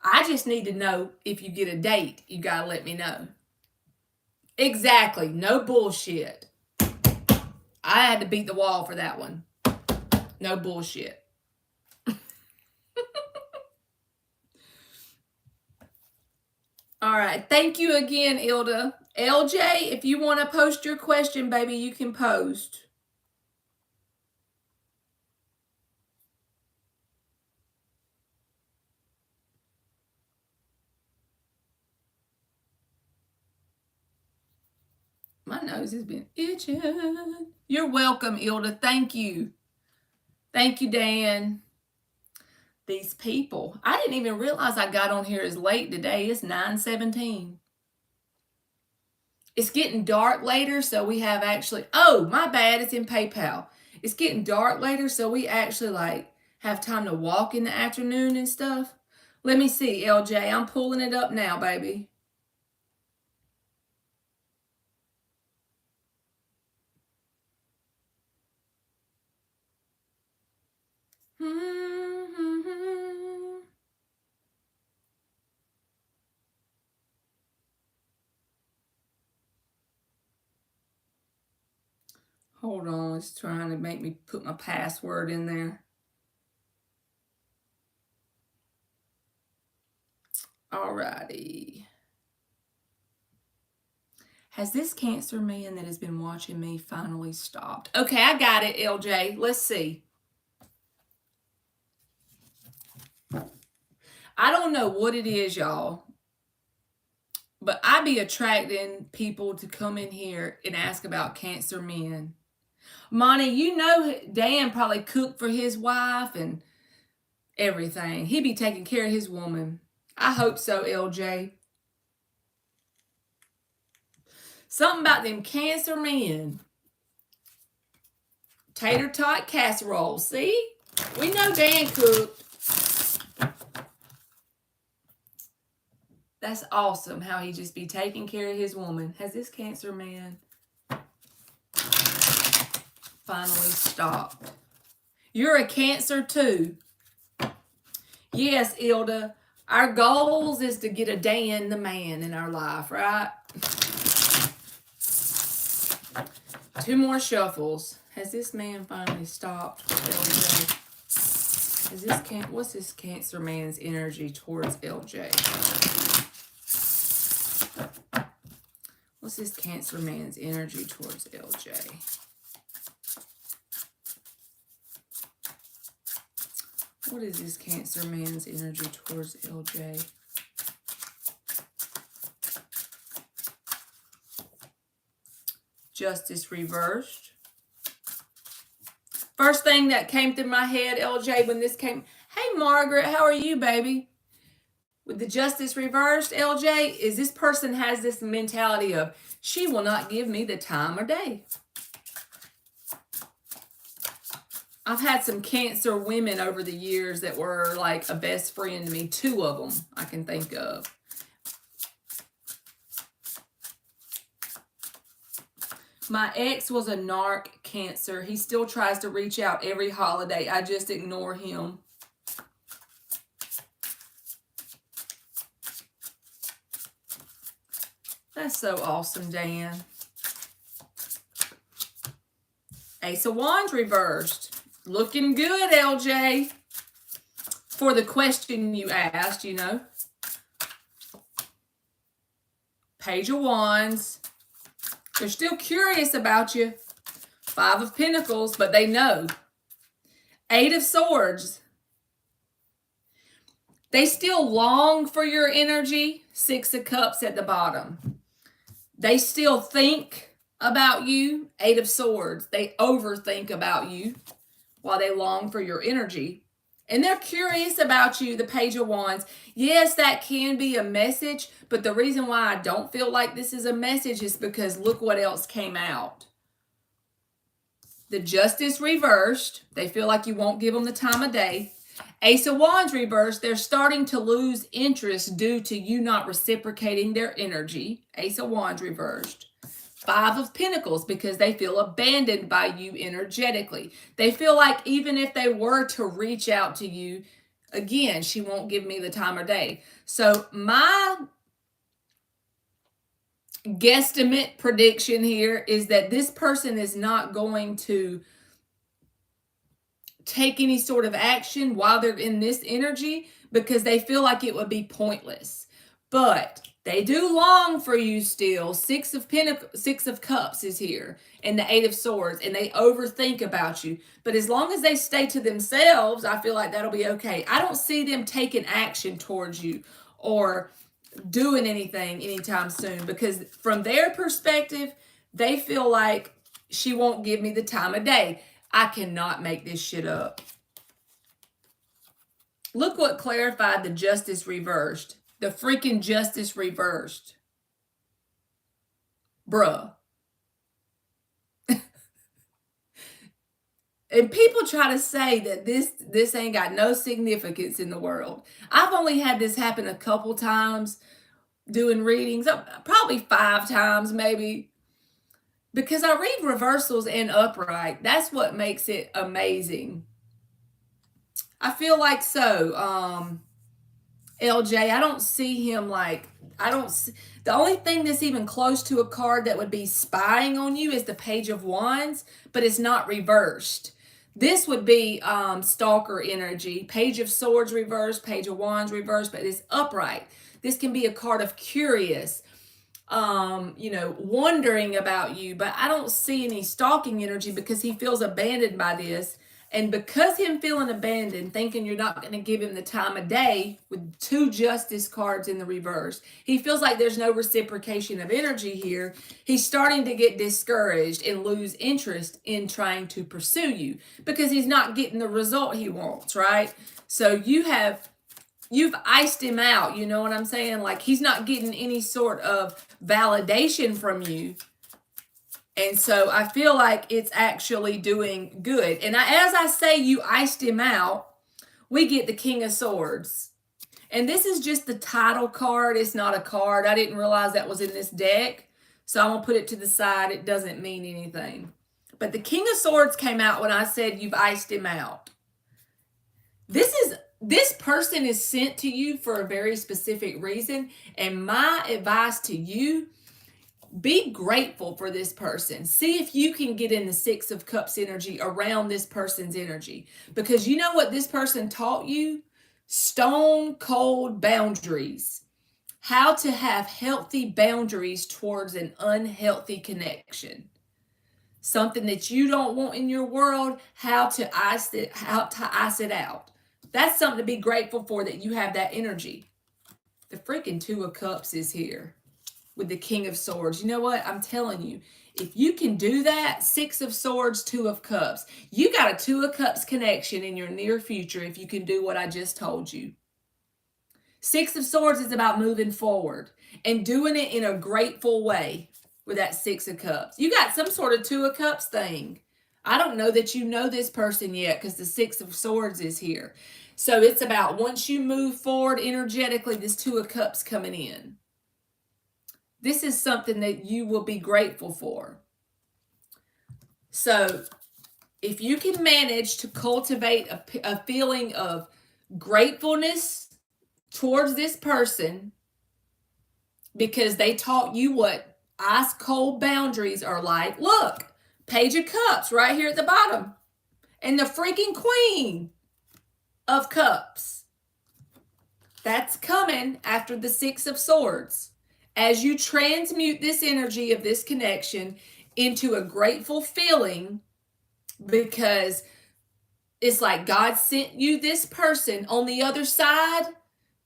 I just need to know if you get a date, you got to let me know. Exactly. No bullshit. I had to beat the wall for that one. No bullshit. All right. Thank you again, Ilda. LJ, if you want to post your question, baby, you can post. My nose has been itching. You're welcome, Ilda. Thank you. Thank you, Dan. These people. I didn't even realize I got on here as late today. It's 9:17. It's getting dark later, so we have actually... Oh, my bad. It's in PayPal. It's getting dark later, so we actually like have time to walk in the afternoon and stuff. Let me see, LJ. I'm pulling it up now, baby. Hold on, it's trying to make me put my password in there. Alrighty. Has this Cancer man that has been watching me finally stopped? Okay, I got it, LJ. Let's see. I don't know what it is, y'all, but I be attracting people to come in here and ask about Cancer men. Monty, you know Dan probably cooked for his wife and everything. He be taking care of his woman. I hope so, LJ. Something about them Cancer men. Tater tot casserole. See? We know Dan cooked. That's awesome how he just be taking care of his woman. Has this Cancer man finally stopped? You're a Cancer too. Yes, Ilda. Our goals is to get a Dan the man in our life, right? 2 more shuffles. Has this man finally stopped? LJ? Is this what's this Cancer man's energy towards LJ? What's this Cancer man's energy towards LJ? What is this Cancer man's energy towards LJ? Justice reversed. First thing that came through my head, LJ, when this came, hey, Margaret, how are you, baby? With the Justice reversed, LJ, is this person has this mentality of, she will not give me the time of day. I've had some Cancer women over the years that were like a best friend to me. 2 of them I can think of. My ex was a narc Cancer. He still tries to reach out every holiday. I just ignore him. That's so awesome, Dan. Ace of Wands reversed. Looking good, LJ. For the question you asked, you know. Page of Wands. They're still curious about you. 5 of Pentacles, but they know. 8 of Swords. They still long for your energy. 6 of Cups at the bottom. They still think about you. 8 of Swords. They overthink about you while they long for your energy. And they're curious about you, the Page of Wands. Yes, that can be a message, but the reason why I don't feel like this is a message is because look what else came out. The Justice reversed. They feel like you won't give them the time of day. Ace of Wands reversed. They're starting to lose interest due to you not reciprocating their energy. Ace of Wands reversed. 5 of Pentacles, because they feel abandoned by you energetically. They feel like even if they were to reach out to you, again, she won't give me the time of day. So my guesstimate prediction here is that this person is not going to take any sort of action while they're in this energy because they feel like it would be pointless. But they do long for you still. 6 of Pentacles, 6 of Cups is here, and the 8 of Swords, and they overthink about you. But as long as they stay to themselves, I feel like that'll be okay. I don't see them taking action towards you or doing anything anytime soon because from their perspective, they feel like she won't give me the time of day. I cannot make this shit up. Look what clarified the Justice reversed. The freaking Justice reversed. Bruh. And people try to say that this ain't got no significance in the world. I've only had this happen a couple times doing readings, probably 5 times maybe. Because I read reversals and upright. That's what makes it amazing. I feel like so. LJ, I don't see him like, the only thing that's even close to a card that would be spying on you is the Page of Wands, but it's not reversed. This would be stalker energy. Page of Swords reversed, Page of Wands reversed, but it's upright. This can be a card of curious, wondering about you, but I don't see any stalking energy because he feels abandoned by this. And because him feeling abandoned, thinking you're not going to give him the time of day with 2 Justice cards in the reverse, he feels like there's no reciprocation of energy here. He's starting to get discouraged and lose interest in trying to pursue you because he's not getting the result he wants, right? So you've iced him out, you know what I'm saying? Like he's not getting any sort of validation from you. And so I feel like it's actually doing good. And as I say, you iced him out, we get the King of Swords. And this is just the title card. It's not a card. I didn't realize that was in this deck. So I'm going to put it to the side. It doesn't mean anything. But the King of Swords came out when I said you've iced him out. This person is sent to you for a very specific reason. And my advice to you, be grateful for this person. See if you can get in the 6 of Cups energy around this person's energy. Because you know what this person taught you? Stone cold boundaries. How to have healthy boundaries towards an unhealthy connection. Something that you don't want in your world, how to ice it out. That's something to be grateful for, that you have that energy. The freaking 2 of Cups is here with the King of Swords. You know what? I'm telling you, If you can do that, Six of Swords, Two of Cups, you got a Two of Cups connection in your near future if you can do what I just told you. Six of Swords is about moving forward and doing it in a grateful way with that Six of Cups. You got some sort of Two of Cups thing. I don't know that you know this person yet because the Six of Swords is here. So it's about once you move forward energetically, this Two of Cups coming in. This is something that you will be grateful for. So if you can manage to cultivate a feeling of gratefulness towards this person because they taught you what ice cold boundaries are like. Look, Page of Cups right here at the bottom. And the freaking Queen of Cups. That's coming after the Six of Swords. As you transmute this energy of this connection into a grateful feeling, because it's like God sent you this person. On the other side,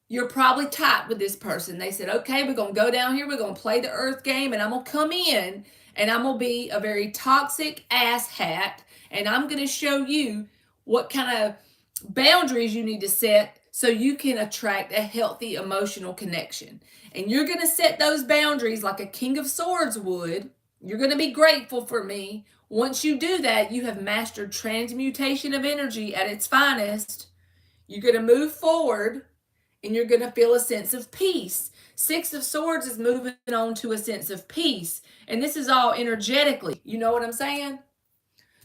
you're probably tight with this person. They said, okay, we're going to go down here. We're going to play the earth game, and I'm going to come in, and I'm going to be a very toxic asshat, and I'm going to show you what kind of boundaries you need to set so you can attract a healthy emotional connection. And you're going to set those boundaries like a King of Swords would. You're going to be grateful for me. Once you do that, you have mastered transmutation of energy at its finest. You're going to move forward and you're going to feel a sense of peace. Six of Swords is moving on to a sense of peace. And this is all energetically. You know what I'm saying?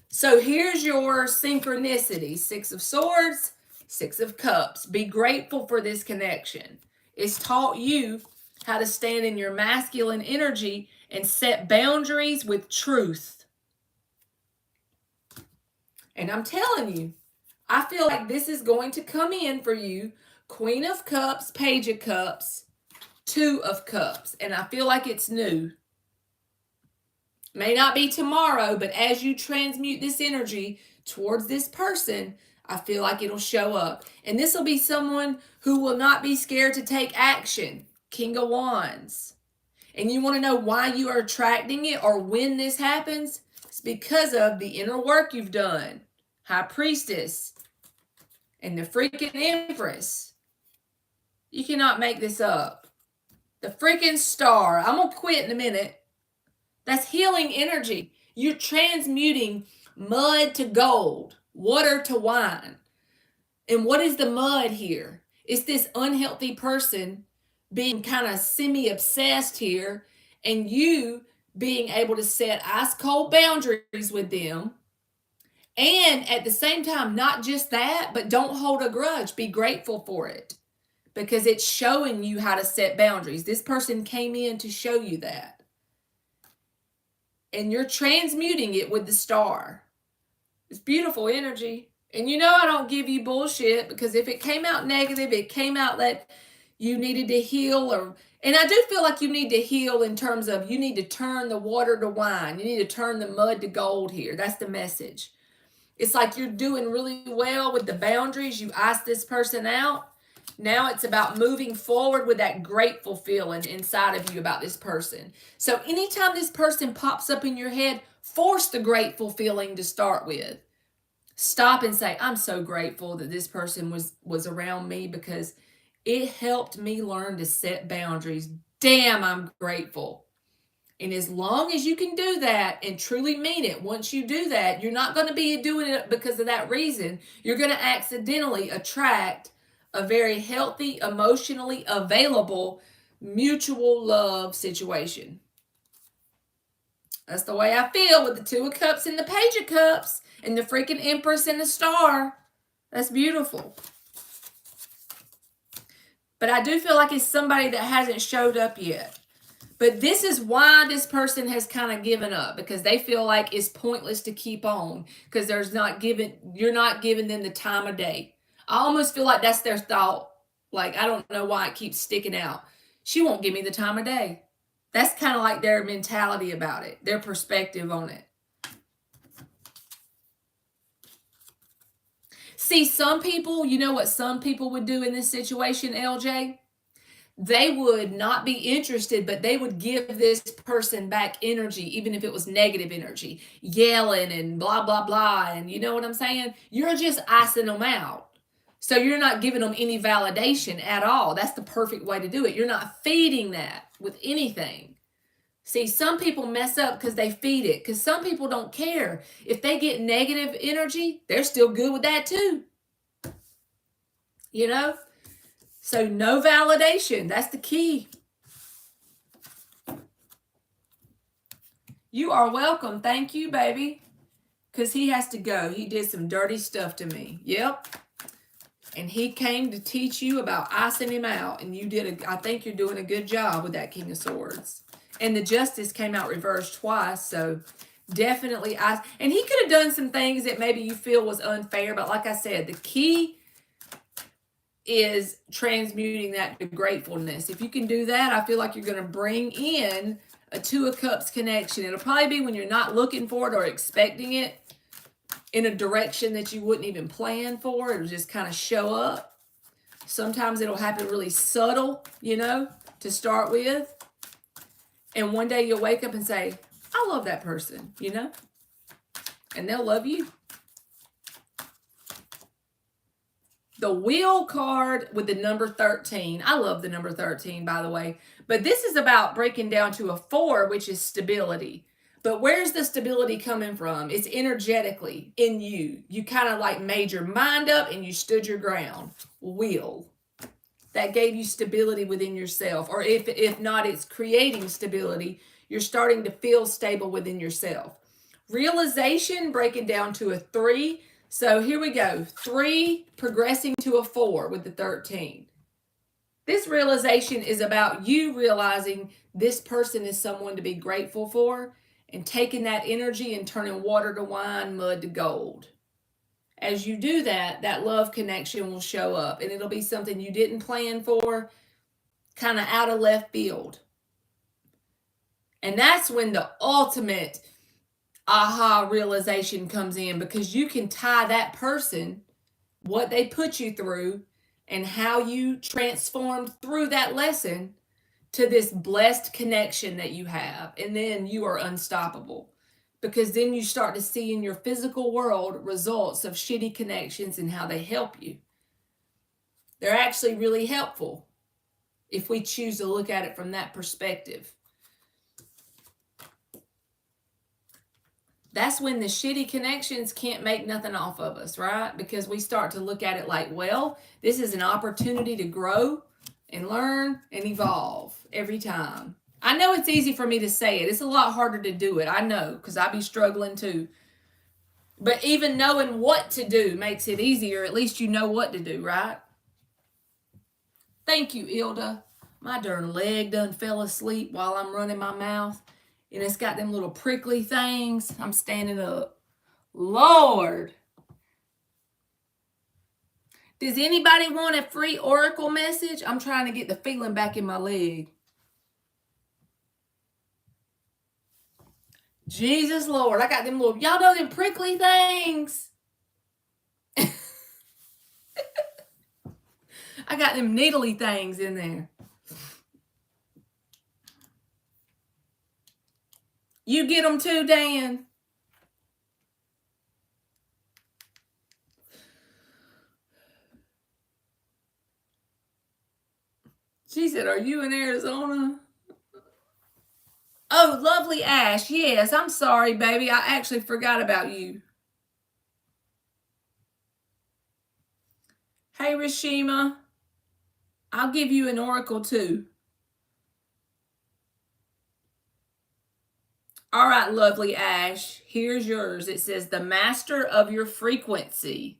So here's your synchronicity. Six of Swords, Six of Cups. Be grateful for this connection. It's taught you how to stand in your masculine energy and set boundaries with truth. And I'm telling you, I feel like this is going to come in for you. Queen of Cups, Page of Cups, Two of Cups. And I feel like it's new. May not be tomorrow, but as you transmute this energy towards this person, I feel like it'll show up. And this will be someone who will not be scared to take action. King of Wands. And you want to know why you are attracting it or when this happens? It's because of the inner work you've done. High Priestess and the freaking Empress. You cannot make this up. The freaking Star. I'm going to quit in a minute. That's healing energy. You're transmuting mud to gold, water to wine. And what is the mud here? It's this unhealthy person being kind of semi-obsessed here, and you being able to set ice cold boundaries with them. And at the same time, not just that, but don't hold a grudge. Be grateful for it because it's showing you how to set boundaries. This person came in to show you that. And you're transmuting it with the Star. It's beautiful energy. And you know I don't give you bullshit because if it came out negative, it came out that you needed to heal and I do feel like you need to heal in terms of you need to turn the water to wine. You need to turn the mud to gold here. That's the message. It's like you're doing really well with the boundaries. You ice this person out. Now it's about moving forward with that grateful feeling inside of you about this person. So anytime this person pops up in your head, force the grateful feeling to start with. Stop and say, I'm so grateful that this person was around me because it helped me learn to set boundaries. Damn, I'm grateful. And as long as you can do that and truly mean it, once you do that, you're not going to be doing it because of that reason. You're going to accidentally attract a very healthy, emotionally available, mutual love situation. That's the way I feel with the Two of Cups and the Page of Cups and the freaking Empress and the Star. That's beautiful. But I do feel like it's somebody that hasn't showed up yet. But this is why this person has kind of given up, because they feel like it's pointless to keep on because you're not giving them the time of day. I almost feel like that's their thought. Like, I don't know why it keeps sticking out. She won't give me the time of day. That's kind of like their mentality about it, their perspective on it. See, some people, you know what some people would do in this situation, LJ? they would not be interested, but they would give this person back energy, even if it was negative energy, yelling and blah, blah, blah. And you know what I'm saying? You're just icing them out. So you're not giving them any validation at all. That's the perfect way to do it. You're not feeding that with anything. See, some people mess up because they feed it, because some people don't care. If they get negative energy, they're still good with that too. You know? So no validation. That's the key. You are welcome. Thank you, baby. Because he has to go. He did some dirty stuff to me. Yep. And he came to teach you about icing him out. And you did I think you're doing a good job with that King of Swords. And the Justice came out reversed twice. So definitely ice. And he could have done some things that maybe you feel was unfair. But like I said, the key is transmuting that to gratefulness. If you can do that, I feel like you're going to bring in a Two of Cups connection. It'll probably be when you're not looking for it or expecting it in a direction that you wouldn't even plan for. It'll just kind of show up. Sometimes it'll happen really subtle, you know, to start with. And one day you'll wake up and say, I love that person, you know, and they'll love you. The Wheel card with the number 13. I love the number 13, by the way. But this is about breaking down to a 4, which is stability. But where's the stability coming from? It's energetically in you. You kind of like made your mind up and you stood your ground. Wheel. That gave you stability within yourself. Or if not, it's creating stability. You're starting to feel stable within yourself. Realization, breaking down to a 3. So here we go. 3 progressing to a 4 with the 13. This realization is about you realizing this person is someone to be grateful for and taking that energy and turning water to wine, mud to gold. As you do that, that love connection will show up and it'll be something you didn't plan for, kind of out of left field. And that's when the ultimate aha realization comes in, because you can tie that person, what they put you through, and how you transformed through that lesson to this blessed connection that you have. And then you are unstoppable, because then you start to see in your physical world results of shitty connections and how they help you. They're actually really helpful if we choose to look at it from that perspective. That's when the shitty connections can't make nothing off of us, right? Because we start to look at it like, well, this is an opportunity to grow and learn and evolve every time. I know it's easy for me to say it. It's a lot harder to do it. I know, because I be struggling too. But even knowing what to do makes it easier. At least you know what to do, right? Thank you, Ilda. My darn leg done fell asleep while I'm running my mouth. And it's got them little prickly things. I'm standing up. Lord. Does anybody want a free oracle message? I'm trying to get the feeling back in my leg. Jesus Lord. I got them little, y'all know them prickly things. I got them needly things in there. You get them too, Dan? She said, are you in Arizona? Oh, lovely Ash. Yes, I'm sorry, baby. I actually forgot about you. Hey, Rashima. I'll give you an oracle too. All right, lovely Ash. Here's yours. It says, the master of your frequency.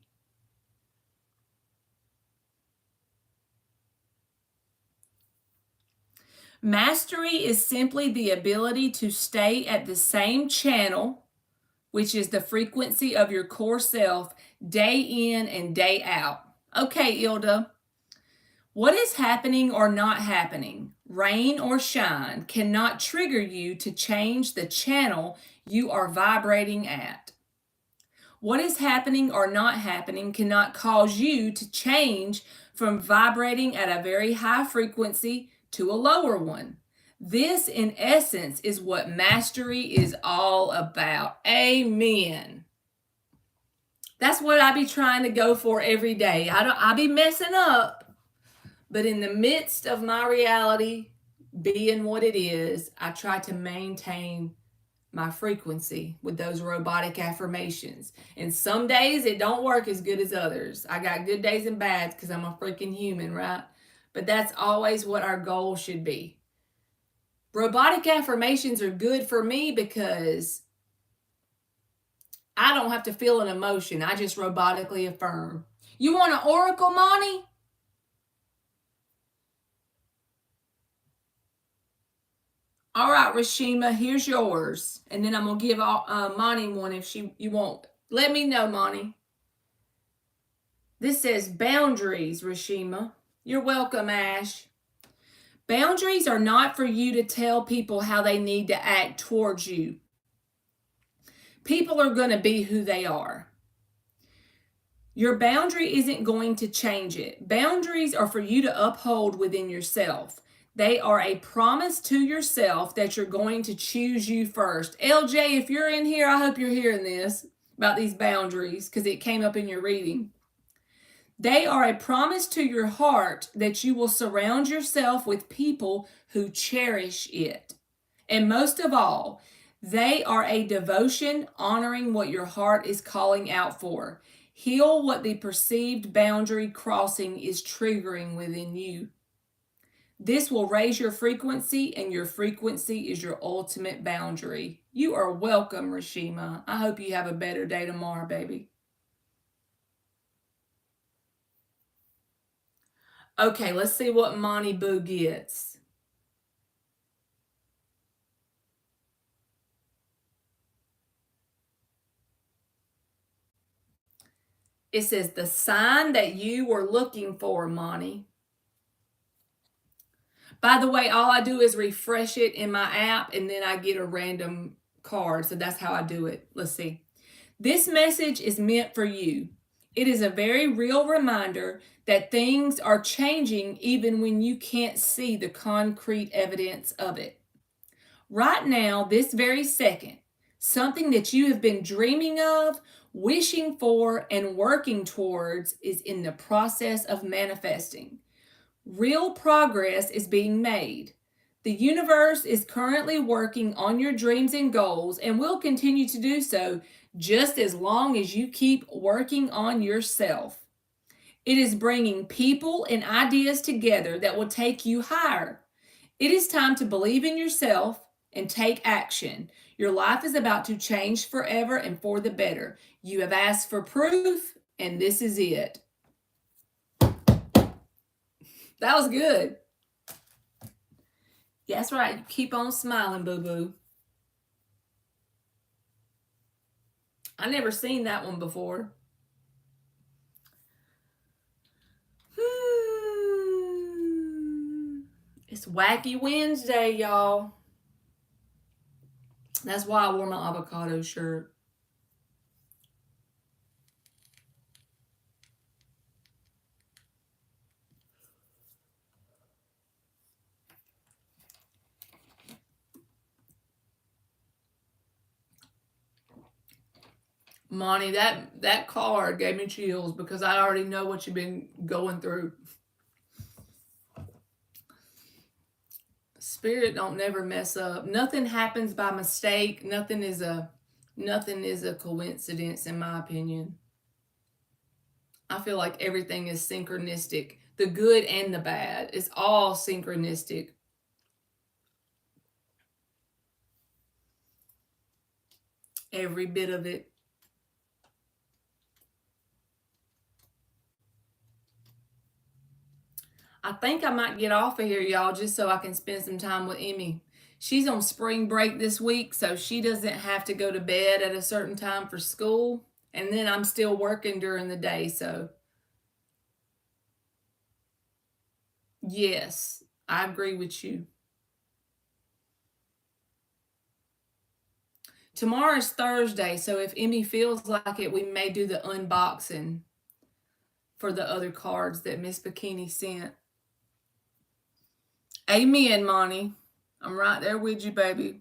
Mastery is simply the ability to stay at the same channel, which is the frequency of your core self, day in and day out. Okay, Ilda. What is happening or not happening, rain or shine, cannot trigger you to change the channel you are vibrating at. What is happening or not happening cannot cause you to change from vibrating at a very high frequency to a lower one. This, in essence, is what mastery is all about. Amen. That's what I be trying to go for every day. I be messing up, but in the midst of my reality being what it is, I try to maintain my frequency with those robotic affirmations. And some days it don't work as good as others. I got good days and bads because I'm a freaking human, right? But that's always what our goal should be. Robotic affirmations are good for me because I don't have to feel an emotion. I just robotically affirm. You want an oracle, Monty? All right, Rashima, here's yours. And then I'm going to give Monty one if you want. Let me know, Monty. This says boundaries, Rashima. You're welcome, Ash. Boundaries are not for you to tell people how they need to act towards you. People are going to be who they are. Your boundary isn't going to change it. Boundaries are for you to uphold within yourself. They are a promise to yourself that you're going to choose you first. LJ, if you're in here, I hope you're hearing this about these boundaries because it came up in your reading. They are a promise to your heart that you will surround yourself with people who cherish it. And most of all, they are a devotion honoring what your heart is calling out for. Heal what the perceived boundary crossing is triggering within you. This will raise your frequency, and your frequency is your ultimate boundary. You are welcome, Rashima. I hope you have a better day tomorrow, baby. Okay, let's see what Monty Boo gets. It says the sign that you were looking for, Monty. By the way, all I do is refresh it in my app and then I get a random card. So that's how I do it. Let's see. This message is meant for you. It is a very real reminder that things are changing even when you can't see the concrete evidence of it. Right now, this very second, something that you have been dreaming of, wishing for, and working towards is in the process of manifesting. Real progress is being made. The universe is currently working on your dreams and goals and will continue to do so just as long as you keep working on yourself. It is bringing people and ideas together that will take you higher. It is time to believe in yourself and take action. Your life is about to change forever and for the better. You have asked for proof, and this is it. That was good. Yeah, that's right. Keep on smiling, boo-boo. I never seen that one before. It's Wacky Wednesday, y'all. That's why I wore my avocado shirt. Monty, that card gave me chills because I already know what you've been going through. Spirit don't never mess up. Nothing happens by mistake. Nothing is a coincidence, in my opinion. I feel like everything is synchronistic. The good and the bad. It's all synchronistic. Every bit of it. I think I might get off of here, y'all, just so I can spend some time with Emmy. She's on spring break this week, so she doesn't have to go to bed at a certain time for school. And then I'm still working during the day, so. Yes, I agree with you. Tomorrow is Thursday, so if Emmy feels like it, we may do the unboxing for the other cards that Miss Bikini sent. Amen, Monty. I'm right there with you, baby.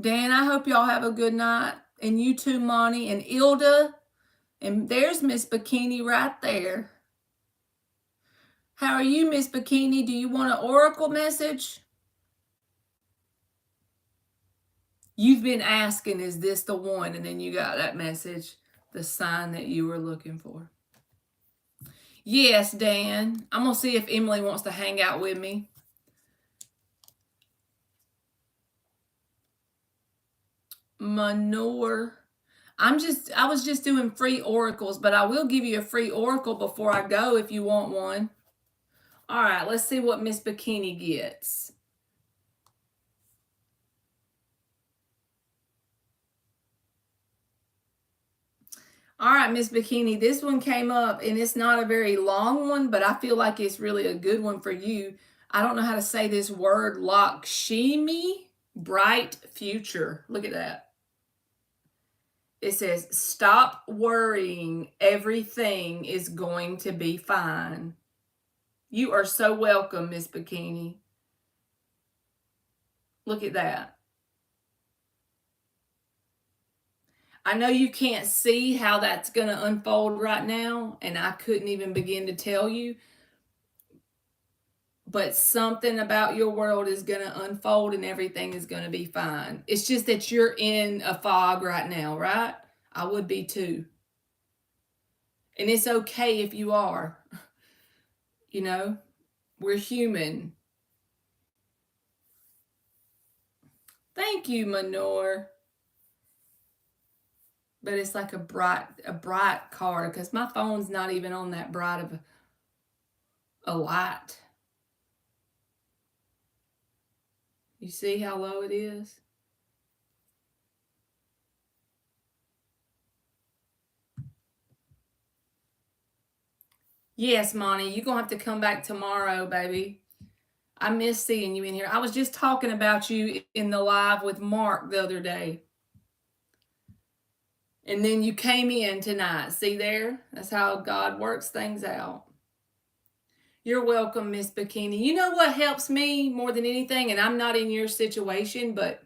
Dan, I hope y'all have a good night. And you too, Monty and Ilda. And there's Miss Bikini right there. How are you, Miss Bikini? Do you want an oracle message? You've been asking, is this the one? And then you got that message, the sign that you were looking for. Yes, Dan. I'm going to see if Emily wants to hang out with me. Manure. I was just doing free oracles, but I will give you a free oracle before I go if you want one. All right, let's see what Miss Bikini gets. All right, Miss Bikini, this one came up, and it's not a very long one, but I feel like it's really a good one for you. I don't know how to say this word, Lakshmi, bright future. Look at that. It says, stop worrying. Everything is going to be fine. You are so welcome, Miss Bikini. Look at that. I know you can't see how that's going to unfold right now, and I couldn't even begin to tell you, but something about your world is going to unfold and everything is going to be fine. It's just that you're in a fog right now, right? I would be too. And it's okay if you are. You know, we're human. Thank you, Manure. But it's like a bright card because my phone's not even on that bright of a light. You see how low it is? Yes, Monty, you're going to have to come back tomorrow, baby. I miss seeing you in here. I was just talking about you in the live with Mark the other day. And then you came in tonight. See there? That's how God works things out. You're welcome, Miss Bikini. You know what helps me more than anything? And I'm not in your situation, but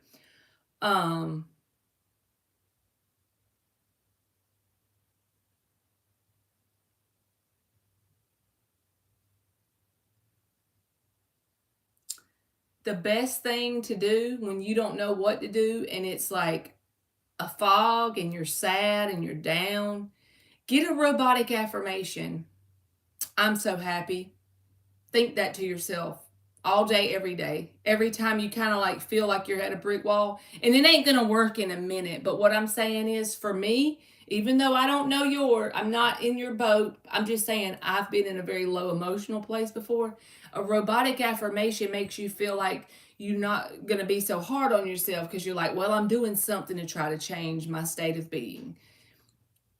the best thing to do when you don't know what to do and it's like a fog and you're sad and you're down, get a robotic affirmation. I'm so happy. Think that to yourself all day, every day. Every time you kind of like feel like you're at a brick wall, and it ain't going to work in a minute. But what I'm saying is for me, even though I don't know I'm not in your boat. I'm just saying I've been in a very low emotional place before. A robotic affirmation makes you feel like you're not going to be so hard on yourself because you're like, well, I'm doing something to try to change my state of being.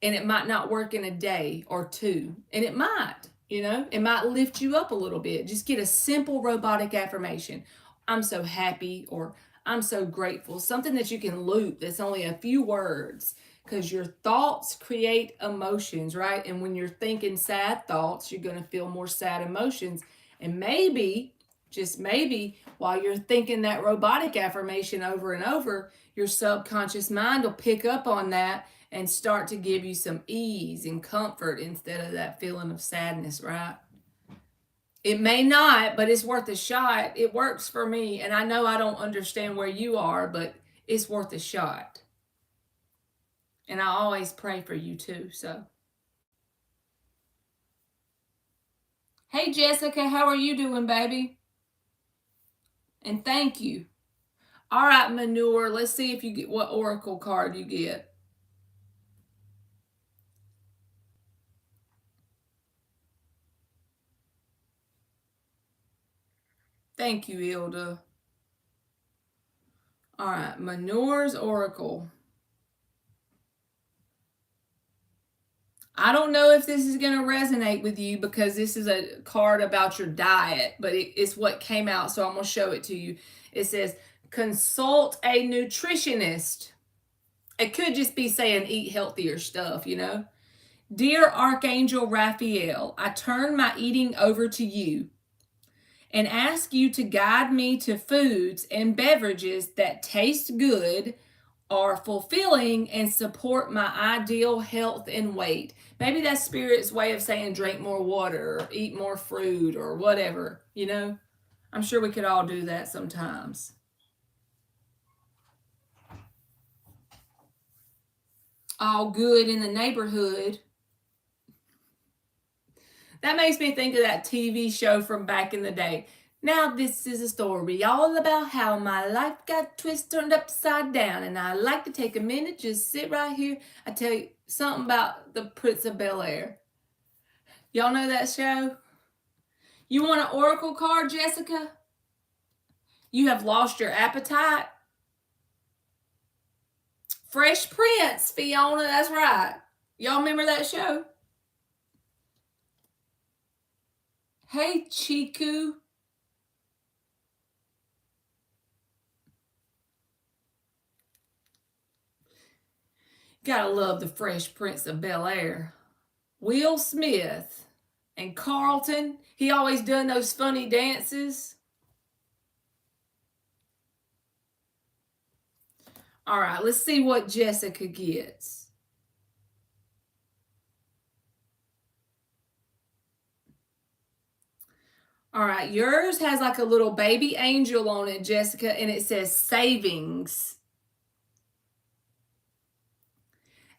And it might not work in a day or two. And it might, it might lift you up a little bit. Just get a simple robotic affirmation. I'm so happy, or I'm so grateful. Something that you can loop that's only a few words, because your thoughts create emotions, right? And when you're thinking sad thoughts, you're going to feel more sad emotions. And maybe, just maybe, while you're thinking that robotic affirmation over and over, your subconscious mind will pick up on that and start to give you some ease and comfort instead of that feeling of sadness, right? It may not, but it's worth a shot. It works for me, and I know I don't understand where you are, but it's worth a shot. And I always pray for you too, so. Hey, Jessica, how are you doing, baby? And thank you. All right, Manure, let's see if you get what oracle card you get. Thank you, Ilda. All right, Manure's oracle. I don't know if this is going to resonate with you because this is a card about your diet, but it's what came out, so I'm going to show it to you. It says, Consult a nutritionist. It could just be saying eat healthier stuff, you know. Dear Archangel Raphael, I turn my eating over to you and ask you to guide me to foods and beverages that taste good, are fulfilling, and support my ideal health and weight. Maybe that's Spirit's way of saying drink more water or eat more fruit or whatever, you know. I'm sure we could all do that sometimes. All good in the neighborhood. That makes me think of that TV show from back in the day. Now this is a story all about how my life got turned upside down, and I like to take a minute, just sit right here. I tell you something about the Prince of Bel-Air. Y'all know that show? You want an oracle card, Jessica? You have lost your appetite? Fresh Prince, Fiona, that's right. Y'all remember that show? Hey, Chiku. Gotta love the Fresh Prince of Bel-Air. Will Smith and Carlton. He always done those funny dances. All right, let's see what Jessica gets. All right, yours has like a little baby angel on it, Jessica, and it says savings.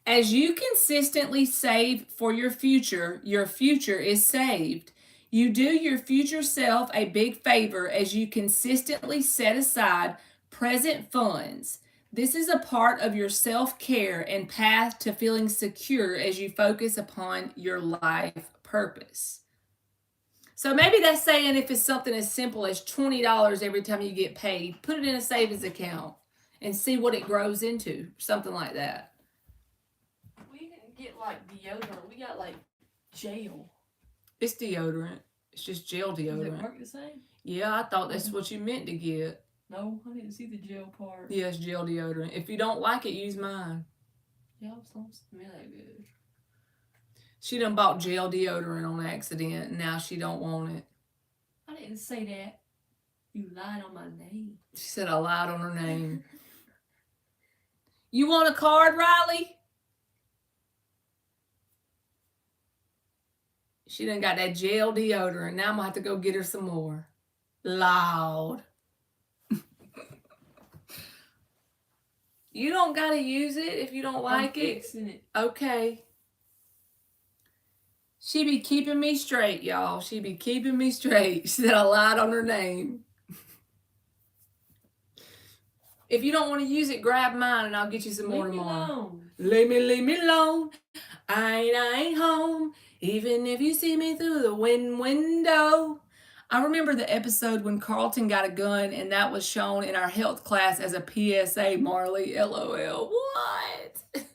As you consistently save for your future is saved. You do your future self a big favor as you consistently set aside present funds. This is a part of your self-care and path to feeling secure as you focus upon your life purpose. So maybe that's saying if it's something as simple as $20 every time you get paid, put it in a savings account and see what it grows into, something like that. Get like deodorant. We got like gel. It's deodorant. It's just gel deodorant. Does it work the same? Yeah, I thought that's what you meant to get. No, I didn't see the gel part. Yes, gel deodorant. If you don't like it, use mine. Gel don't smell that good. She done bought gel deodorant on accident, and now she don't want it. I didn't say that. You lied on my name. She said I lied on her name. You want a card, Riley? She done got that gel deodorant. Now I'm going to have to go get her some more. Loud. You don't got to use it if you don't like it. Fixing it. Okay. She be keeping me straight, y'all. She be keeping me straight. She said I lied on her name. If you don't want to use it, grab mine and I'll get you some more tomorrow. Leave me alone. I ain't home. Even if you see me through the window. I remember the episode when Carlton got a gun and that was shown in our health class as a PSA, Marley. LOL. What?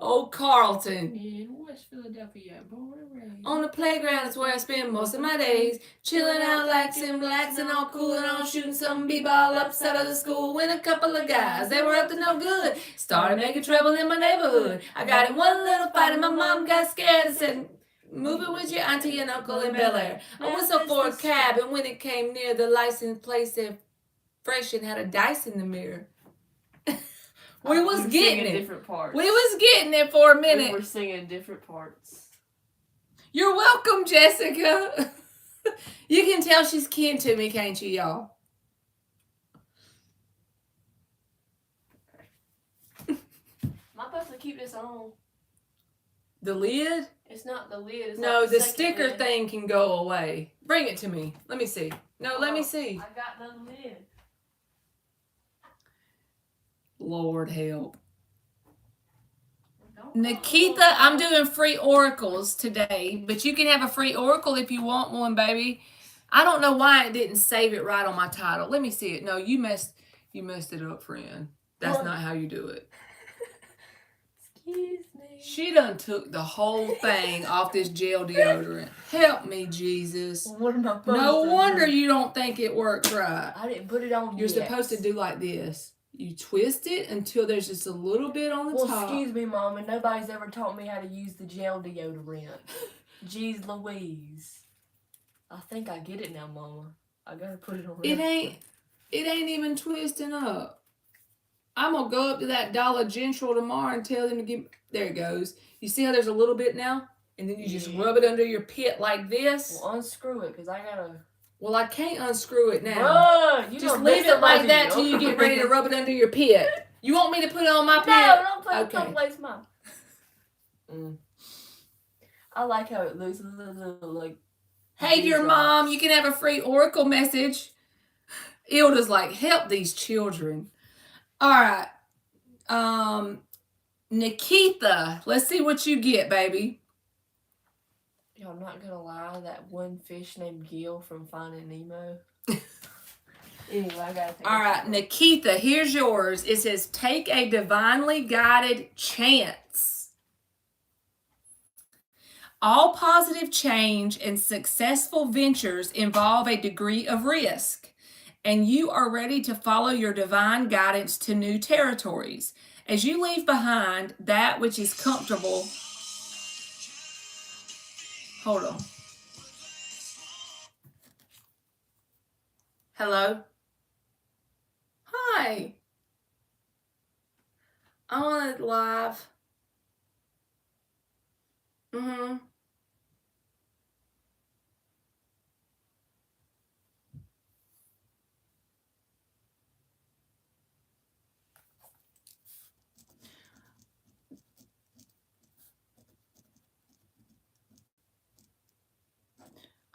Oh, Carlton. In West Philadelphia, born and raised. On the playground is where I spend most of my days. Chilling out, relaxing, all cool and all shooting some b-ball upside of the school. When a couple of guys, they were up to no good, started making trouble in my neighborhood. I got in one little fight and my mom got scared and said, move it with your auntie and uncle in Bel-Air. I whistled for a cab, and when it came near, the license plate said fresh and had a dice in the mirror. We was getting it. Different parts. We was getting it for a minute. We were singing different parts. You're welcome, Jessica. You can tell she's kin to me, can't you, y'all? Am I supposed to keep this on? The lid? It's not the lid. It's no, like the sticker lid. thing can go away. Bring it to me. Let me see. No, let me see. I got the lid. Lord help. Nikita, I'm doing free oracles today, but you can have a free oracle if you want one, baby. I don't know why it didn't save it right on my title. Let me see it. No, you messed it up, friend. That's not how you do it. Excuse She done took the whole thing off this gel deodorant. Help me, Jesus. What am I supposed No to wonder do? you don't think it works right. I didn't put it on You're yet. supposed to do like this. You twist it until there's just a little bit on the top. Well, excuse me, Mama. Nobody's ever taught me how to use the gel deodorant. Jeez Louise. I think I get it now, Mama. I gotta put it on. It ain't even twisting up. I'm gonna go up to that Dollar General tomorrow and tell them to give. There it goes. You see how there's a little bit now, and then you just rub it under your pit like this. Well, unscrew it, cause I gotta. Well, I can't unscrew it now. Bruh, you just leave it like that till you get ready to rub it under your pit. You want me to put it on my pit? No, don't put it someplace, Mom. I like how it looks like. Hey, your mom, you can have a free Oracle message. Ilda's like, help these children. All right. Nikita, let's see what you get, baby. Yo, I'm not gonna lie, that one fish named Gil from Finding Nemo. Anyway, I gotta take. All right, Nikita, here's yours. It says, take a divinely guided chance. All positive change and successful ventures involve a degree of risk, and you are ready to follow your divine guidance to new territories. As you leave behind that which is comfortable. Hold on. Hello? Hi. I'm on it live.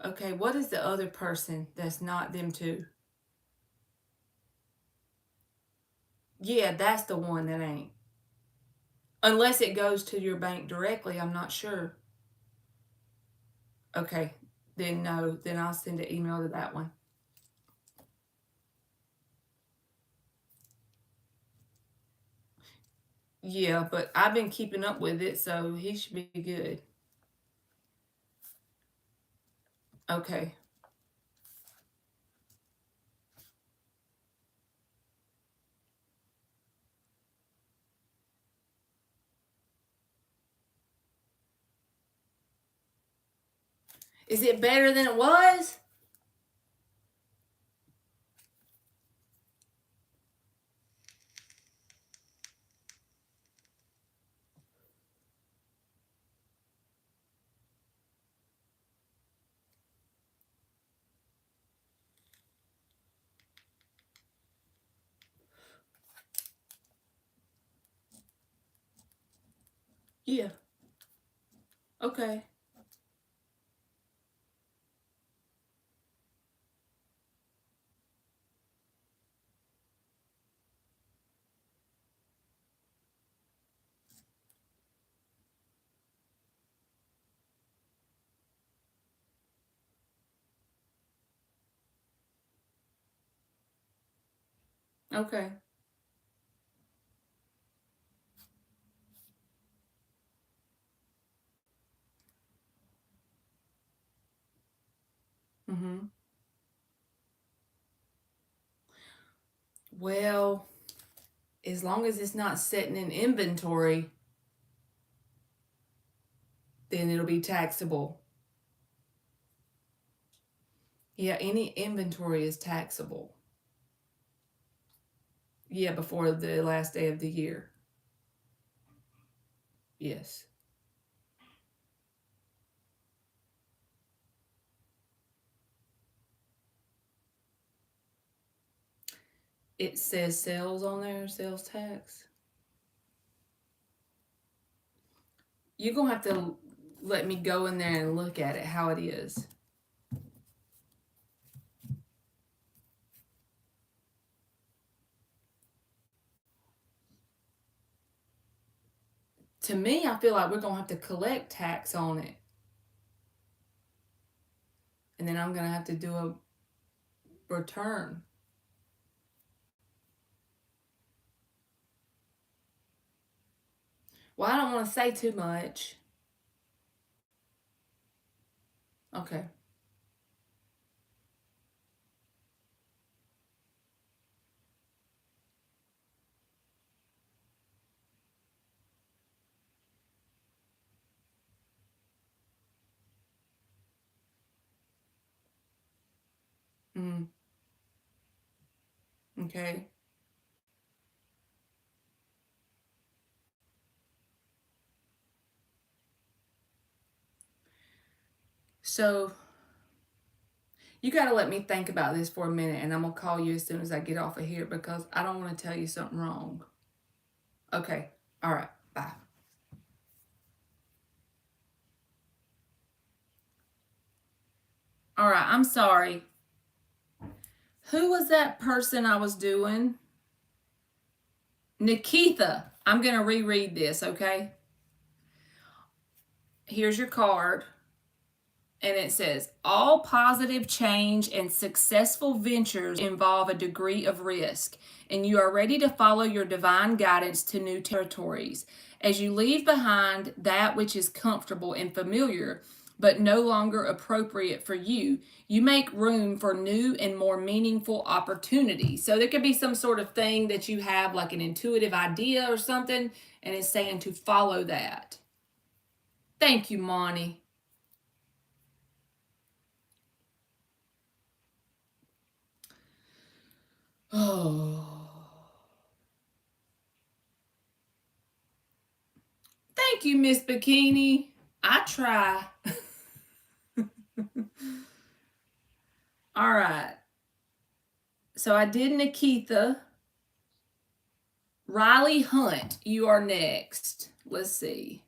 Okay, what is the other person that's not them two? Yeah, that's the one that ain't. Unless it goes to your bank directly, I'm not sure. Okay, then no, then I'll send an email to that one. Yeah, but I've been keeping up with it, so he should be good. Okay. Is it better than it was? Yeah. Okay. Okay. Well, as long as it's not sitting in inventory, then it'll be taxable. Yeah, any inventory is taxable. Yeah, before the last day of the year. Yes. It says sales on there, sales tax. You're going to have to let me go in there and look at it, how it is. To me, I feel like we're going to have to collect tax on it. And then I'm going to have to do a return. Well, I don't want to say too much. Okay. Mm, okay. So you got to let me think about this for a minute, and I'm going to call you as soon as I get off of here because I don't want to tell you something wrong. Okay. All right. Bye. All right. I'm sorry. Who was that person I was doing? Nikita. I'm going to reread this, okay? Here's your card. And it says, all positive change and successful ventures involve a degree of risk, and you are ready to follow your divine guidance to new territories. As you leave behind that which is comfortable and familiar, but no longer appropriate for you, you make room for new and more meaningful opportunities. So there could be some sort of thing that you have, like an intuitive idea or something, and it's saying to follow that. Thank you, Monty. Oh. Thank you, Miss Bikini. I try. All right. So I did Nikita. Riley Hunt, you are next. Let's see.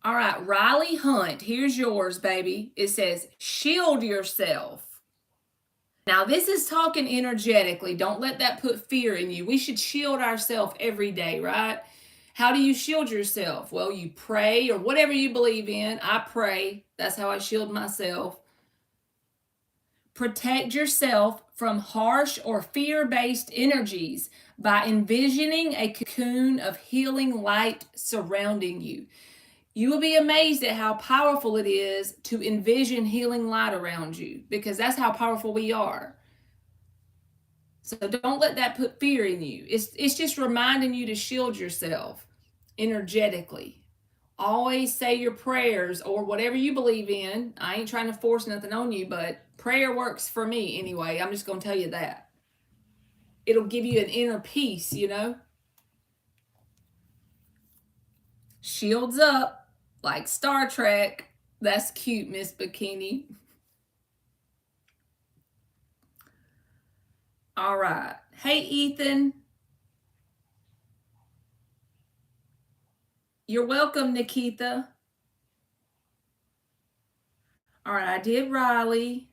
All right, Riley Hunt, here's yours, baby. It says, shield yourself. Now, this is talking energetically. Don't let that put fear in you. We should shield ourselves every day, right? How do you shield yourself? Well, you pray or whatever you believe in. I pray. That's how I shield myself. Protect yourself from harsh or fear based energies by envisioning a cocoon of healing light surrounding you. You will be amazed at how powerful it is to envision healing light around you because that's how powerful we are. So don't let that put fear in you. It's just reminding you to shield yourself energetically. Always say your prayers or whatever you believe in. I ain't trying to force nothing on you, but prayer works for me anyway. I'm just going to tell you that. It'll give you an inner peace, you know? Shields up, like Star Trek. That's cute, Miss Bikini. All right. Hey, Ethan. You're welcome, Nikita. All right, I did Riley.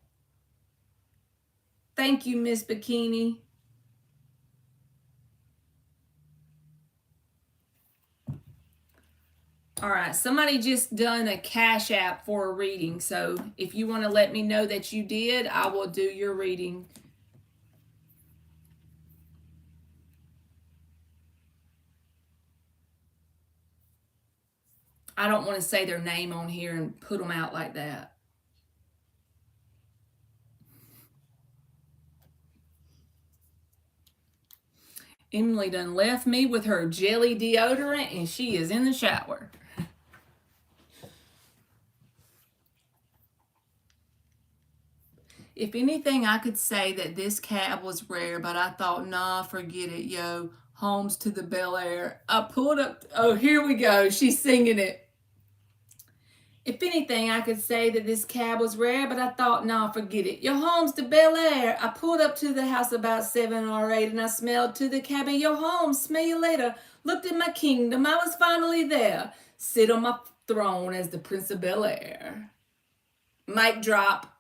Thank you, Miss Bikini. All right, somebody just done a Cash App for a reading. So if you want to let me know that you did, I will do your reading. I don't want to say their name on here and put them out like that. Emily done left me with her jelly deodorant and she is in the shower. If anything, I could say that this cab was rare, but I thought, nah, forget it, yo. Homes to the Bel Air. I pulled up. Oh, here we go. She's singing it. If anything, I could say that this cab was rare, but I thought, nah, forget it. Your home's to Bel Air. I pulled up to the house about 7 or 8, and I smelled to the cabby, your home, smell you later. Looked at my kingdom, I was finally there. Sit on my throne as the Prince of Bel Air. Mic drop.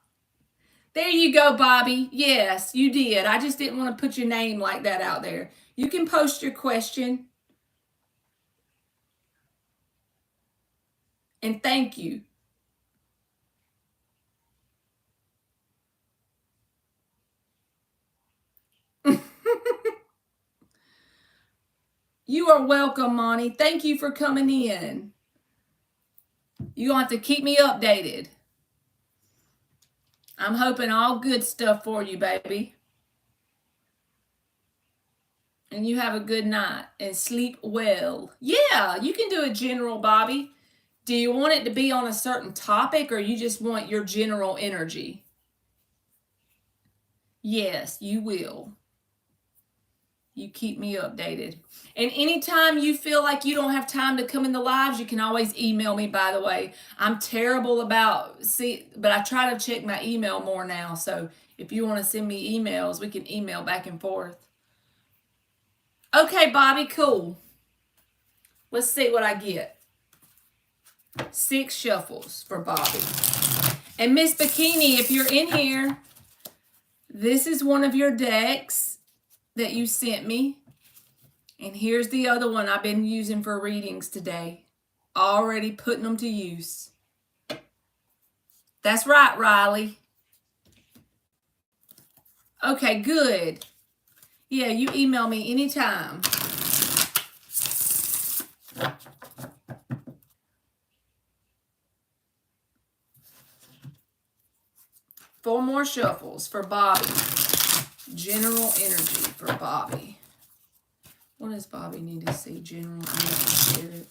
There you go, Bobby. Yes, you did. I just didn't want to put your name like that out there. You can post your question. And thank you. You are welcome, Monty. Thank you for coming in. You're going to have to keep me updated. I'm hoping all good stuff for you, baby. And you have a good night and sleep well. Yeah, you can do a general, Bobby. Do you want it to be on a certain topic or you just want your general energy? Yes, you will. You keep me updated. And anytime you feel like you don't have time to come in the lives, you can always email me, by the way. I'm terrible about, but I try to check my email more now. So if you want to send me emails, we can email back and forth. Okay, Bobby, cool. Let's see what I get. 6 shuffles for Bobby. And Miss Bikini, if you're in here, this is one of your decks that you sent me. And here's the other one I've been using for readings today. Already putting them to use. That's right, Riley. Okay, good. Yeah, you email me anytime. Four more shuffles for Bobby. General energy for Bobby. What does Bobby need to see? General energy.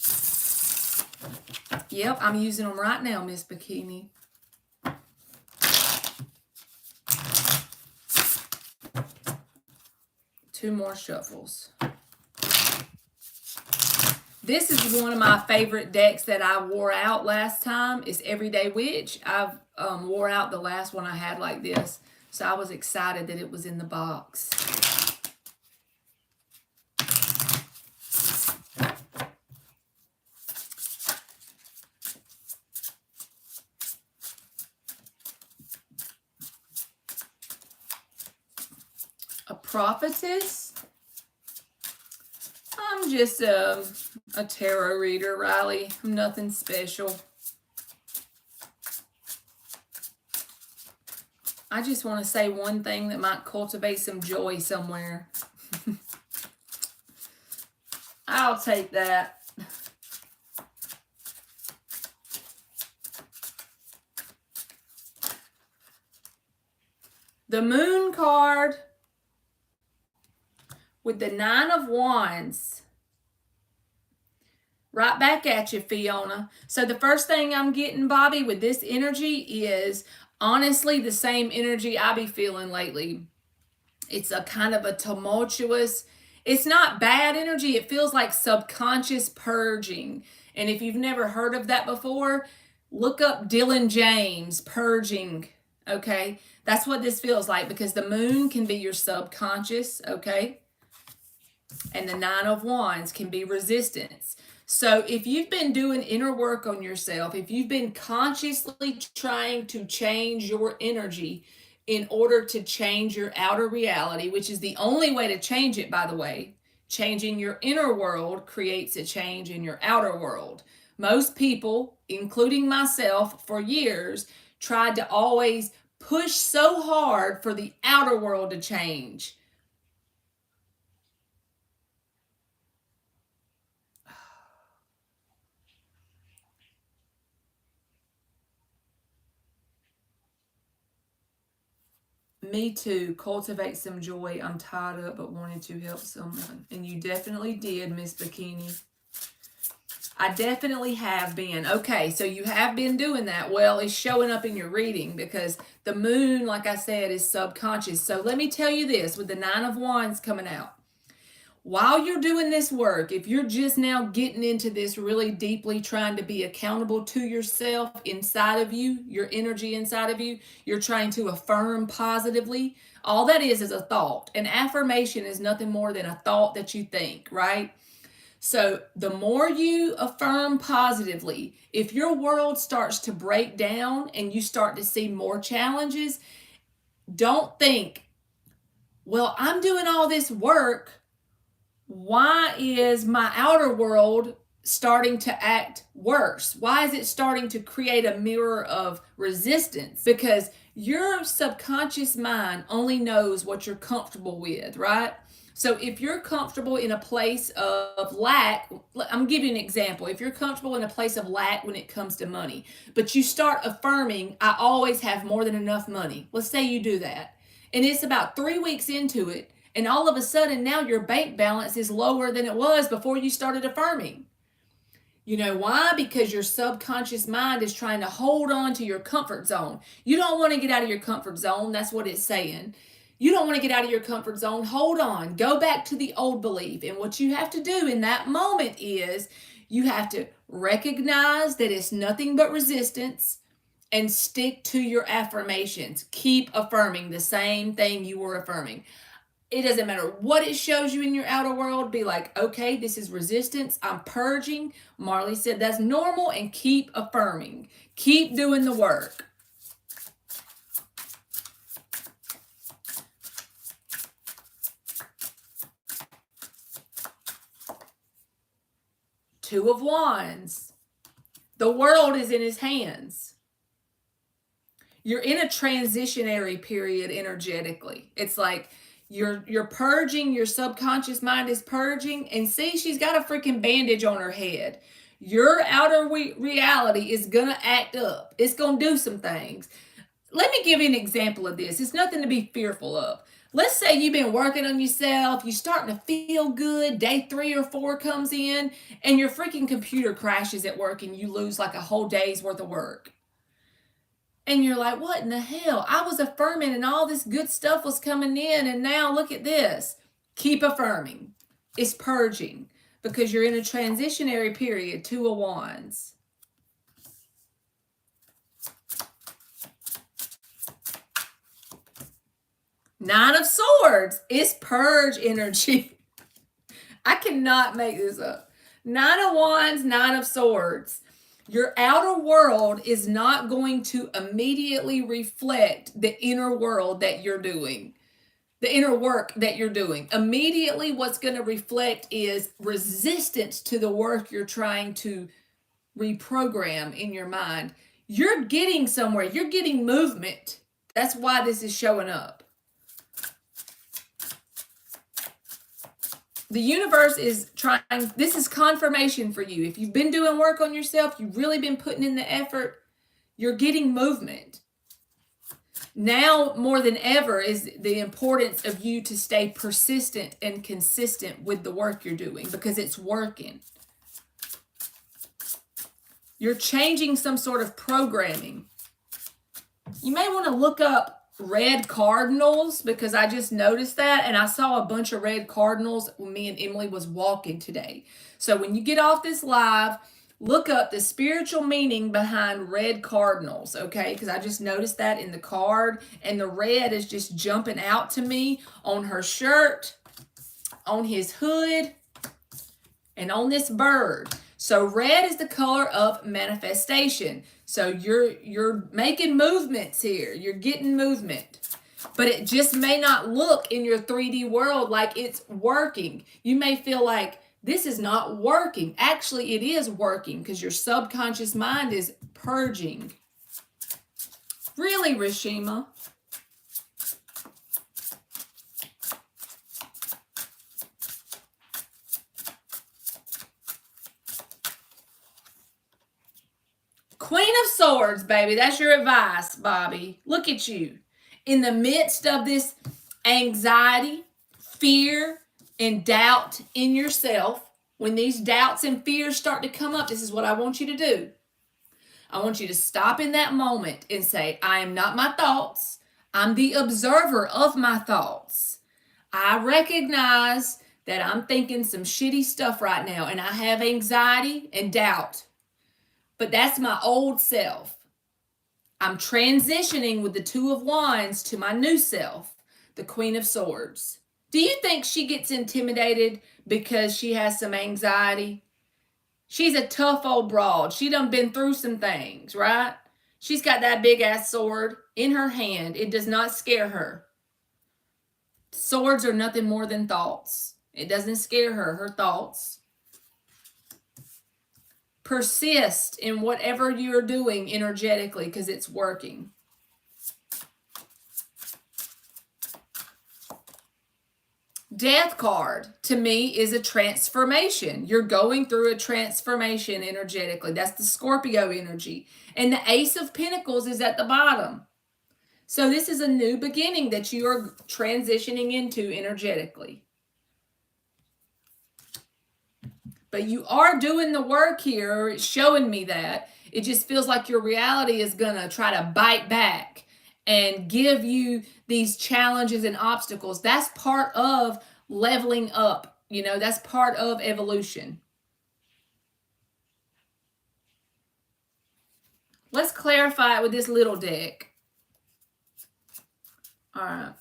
Yep, I'm using them right now, Miss Bikini. Two more shuffles. This is one of my favorite decks that I wore out last time. It's Everyday Witch. I've wore out the last one I had like this. So I was excited that it was in the box. A prophetess? I'm just a tarot reader, Riley. I'm nothing special. I just want to say one thing that might cultivate some joy somewhere. I'll take that. The Moon card with the 9 of Wands. Right back at you, Fiona. So the first thing I'm getting, Bobby, with this energy is honestly the same energy I be feeling lately. It's a kind of a tumultuous, it's not bad energy. It feels like subconscious purging. And if you've never heard of that before, look up Dylan James, Purging, okay? That's what this feels like because the moon can be your subconscious, okay? And the 9 of Wands can be resistance. So if you've been doing inner work on yourself, if you've been consciously trying to change your energy in order to change your outer reality, which is the only way to change it, by the way, changing your inner world creates a change in your outer world. Most people, including myself, for years, tried to always push so hard for the outer world to change. Me too. Cultivate some joy. I'm tied up but wanted to help someone. And you definitely did, Miss Bikini. I definitely have been. Okay, so you have been doing that. Well, it's showing up in your reading because the moon, like I said, is subconscious. So let me tell you this, with the 9 of Wands coming out. While you're doing this work, if you're just now getting into this really deeply trying to be accountable to yourself inside of you, your energy inside of you, you're trying to affirm positively, all that is a thought. An affirmation is nothing more than a thought that you think, right? So the more you affirm positively, if your world starts to break down and you start to see more challenges, don't think, well, I'm doing all this work. Why is my outer world starting to act worse? Why is it starting to create a mirror of resistance? Because your subconscious mind only knows what you're comfortable with, right? So if you're comfortable in a place of lack, I'm giving you an example. If you're comfortable in a place of lack when it comes to money, but you start affirming, I always have more than enough money. Let's say you do that. And it's about 3 weeks into it, and all of a sudden now your bank balance is lower than it was before you started affirming. You know why? Because your subconscious mind is trying to hold on to your comfort zone. You don't want to get out of your comfort zone. That's what it's saying. You don't want to get out of your comfort zone. Hold on. Go back to the old belief. And what you have to do in that moment is you have to recognize that it's nothing but resistance and stick to your affirmations. Keep affirming the same thing you were affirming. It doesn't matter what it shows you in your outer world. Be like, okay, this is resistance. I'm purging. Marley said that's normal, and keep affirming. Keep doing the work. Two of Wands. The world is in his hands. You're in a transitionary period energetically. It's like you're purging, your subconscious mind is purging, and see, she's got a freaking bandage on her head. Your outer reality is gonna act up. It's gonna do some things. Let me give you an example of this. It's nothing to be fearful of. Let's say you've been working on yourself, you're starting to feel good, day 3 or 4 comes in, and your freaking computer crashes at work and you lose like a whole day's worth of work. And you're like, what in the hell? I was affirming and all this good stuff was coming in, and now look at this. Keep affirming. It's purging because you're in a transitionary period. Two of Wands. Nine of Swords. It's purge energy. I cannot make this up. Nine of Wands, Nine of Swords. Your outer world is not going to immediately reflect the inner world that you're doing, the inner work that you're doing. Immediately, what's going to reflect is resistance to the work you're trying to reprogram in your mind. You're getting somewhere, you're getting movement. That's why this is showing up. The universe is trying, this is confirmation for you. If you've been doing work on yourself, you've really been putting in the effort, you're getting movement. Now, more than ever, is the importance of you to stay persistent and consistent with the work you're doing because it's working. You're changing some sort of programming. You may want to look up red cardinals because I just noticed that, and I saw a bunch of red cardinals when me and Emily was walking today. So when you get off this live, look up the spiritual meaning behind red cardinals, okay? Because I just noticed that in the card, and the red is just jumping out to me on her shirt, on his hood, and on this bird. So red is the color of manifestation. So you're making movements here. You're getting movement. But it just may not look in your 3D world like it's working. You may feel like this is not working. Actually, it is working because your subconscious mind is purging. Really, Rishima? Queen of Swords, baby. That's your advice, Bobby. Look at you. In the midst of this anxiety, fear, and doubt in yourself, when these doubts and fears start to come up, this is what I want you to do. I want you to stop in that moment and say, I am not my thoughts. I'm the observer of my thoughts. I recognize that I'm thinking some shitty stuff right now, and I have anxiety and doubt. But that's my old self. I'm transitioning with the Two of Wands to my new self, the Queen of Swords. Do you think she gets intimidated because she has some anxiety? She's a tough old broad. She done been through some things, right? She's got that big ass sword in her hand. It does not scare her. Swords are nothing more than thoughts. It doesn't scare her, her thoughts. Persist in whatever you're doing energetically because it's working. Death card to me is a transformation. You're going through a transformation energetically. That's the Scorpio energy. And the Ace of Pentacles is at the bottom. So this is a new beginning that you are transitioning into energetically. But you are doing the work here, or it's showing me that. It just feels like your reality is going to try to bite back and give you these challenges and obstacles. That's part of leveling up. You know, that's part of evolution. Let's clarify it with this little deck. All right.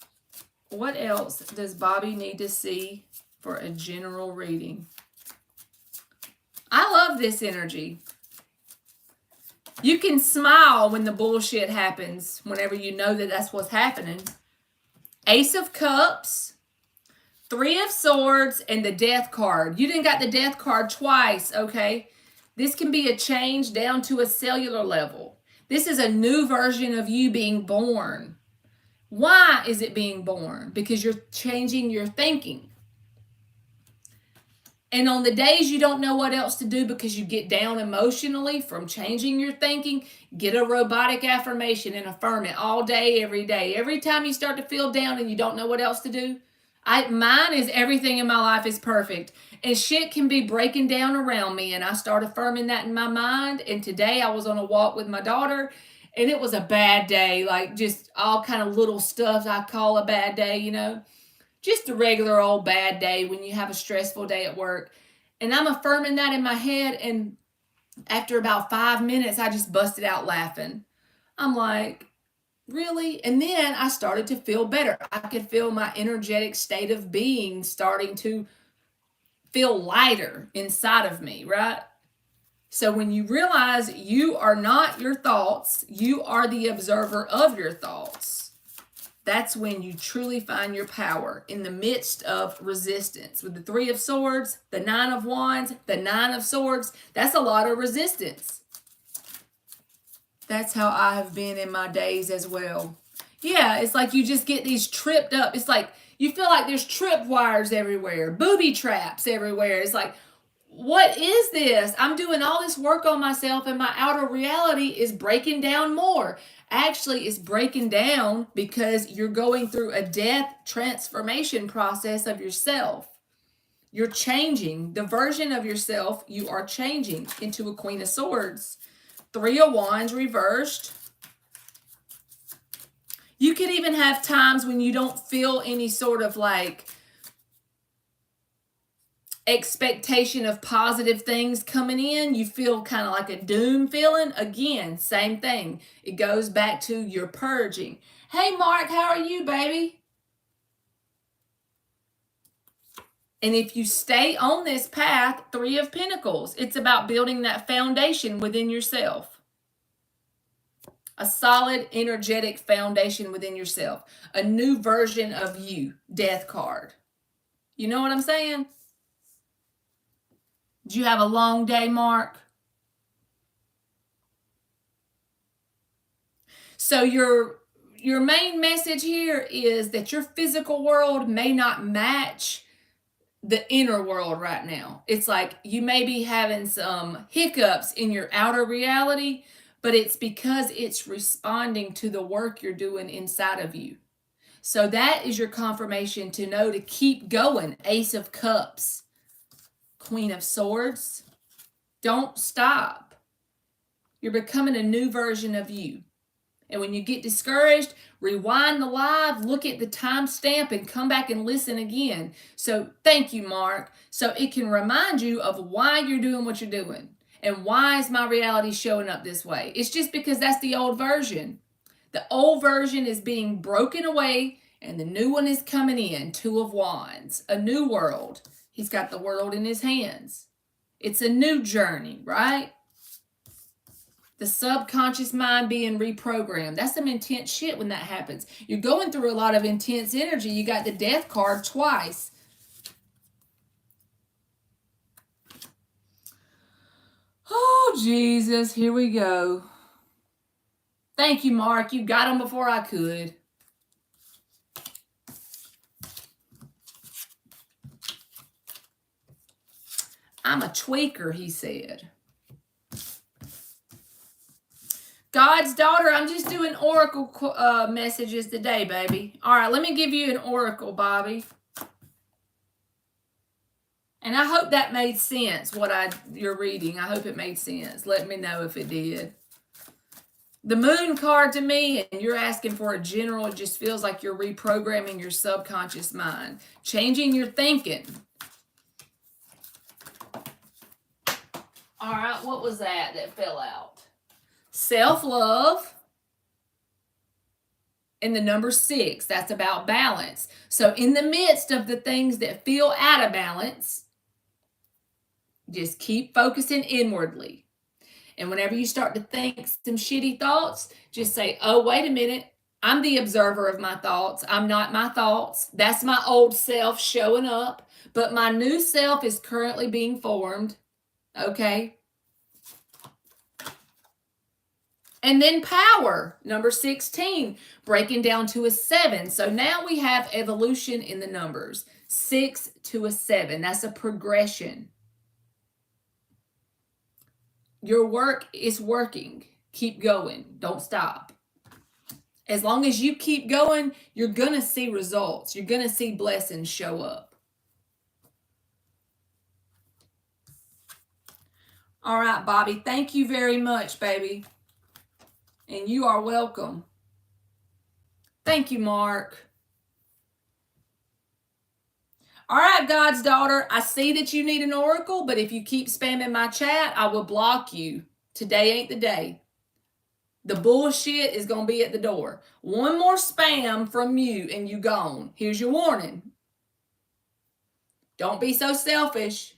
What else does Bobby need to see for a general reading? I love this energy. You can smile when the bullshit happens, whenever you know that that's what's happening. Ace of Cups, Three of Swords, and the Death card. You didn't got the Death card twice, okay? This can be a change down to a cellular level. This is a new version of you being born. Why is it being born? Because you're changing your thinking. And on the days you don't know what else to do because you get down emotionally from changing your thinking, get a robotic affirmation and affirm it all day, every day. Every time you start to feel down and you don't know what else to do, mine is everything in my life is perfect. And shit can be breaking down around me. And I start affirming that in my mind. And today I was on a walk with my daughter and it was a bad day. Like just all kind of little stuff I call a bad day, you know. Just a regular old bad day when you have a stressful day at work. And I'm affirming that in my head. And after about 5 minutes, I just busted out laughing. I'm like, really? And then I started to feel better. I could feel my energetic state of being starting to feel lighter inside of me, right? So when you realize you are not your thoughts, you are the observer of your thoughts. That's when you truly find your power in the midst of resistance. With the Three of Swords, the Nine of Wands, the Nine of Swords, that's a lot of resistance. That's how I have been in my days as well. Yeah, it's like you just get these tripped up. It's like you feel like there's trip wires everywhere, booby traps everywhere. It's like, what is this? I'm doing all this work on myself and my outer reality is breaking down more. Actually, it's breaking down because you're going through a death transformation process of yourself. You're changing the version of yourself. You are changing into a Queen of Swords. Three of Wands reversed. You could even have times when you don't feel any sort of like expectation of positive things coming in. You feel kind of like a doom feeling. Again, same thing. It goes back to your purging. Hey, Mark, how are you, baby? And if you stay on this path, Three of Pentacles, it's about building that foundation within yourself. A solid, energetic foundation within yourself. A new version of you, Death card. You know what I'm saying? Did you have a long day, Mark? So your main message here is that your physical world may not match the inner world right now. It's like you may be having some hiccups in your outer reality, but it's because it's responding to the work you're doing inside of you. So that is your confirmation to know to keep going. Ace of Cups, Queen of Swords. Don't stop. You're becoming a new version of you. And when you get discouraged, rewind the live, look at the timestamp, and come back and listen again. So thank you, Mark. So it can remind you of why you're doing what you're doing. And why is my reality showing up this way? It's just because that's the old version. The old version is being broken away, and the new one is coming in. Two of Wands, a new world. He's got the world in his hands. It's a new journey, right? The subconscious mind being reprogrammed. That's some intense shit when that happens. You're going through a lot of intense energy. You got the Death card twice. Oh, Jesus. Here we go. Thank you, Mark. You got them before I could. I'm a tweaker, he said. God's daughter, I'm just doing oracle messages today, baby. All right, let me give you an oracle, Bobby. And I hope that made sense, you're reading. I hope it made sense. Let me know if it did. The moon card to me, and you're asking for a general, it just feels like you're reprogramming your subconscious mind, changing your thinking. All right, what was that fell out? Self-love. And the number 6, that's about balance. So in the midst of the things that feel out of balance, just keep focusing inwardly. And whenever you start to think some shitty thoughts, just say, oh, wait a minute. I'm the observer of my thoughts. I'm not my thoughts. That's my old self showing up. But my new self is currently being formed. Okay? And then power, number 16, breaking down to a 7. So now we have evolution in the numbers. 6 to a 7. That's a progression. Your work is working. Keep going. Don't stop. As long as you keep going, you're going to see results. You're going to see blessings show up. All right, Bobby. Thank you very much, baby. And you are welcome. Thank you, Mark. All right, God's daughter, I see that you need an oracle, but if you keep spamming my chat, I will block you. Today ain't the day. The bullshit is going to be at the door. One more spam from you and you gone. Here's your warning. Don't be so selfish.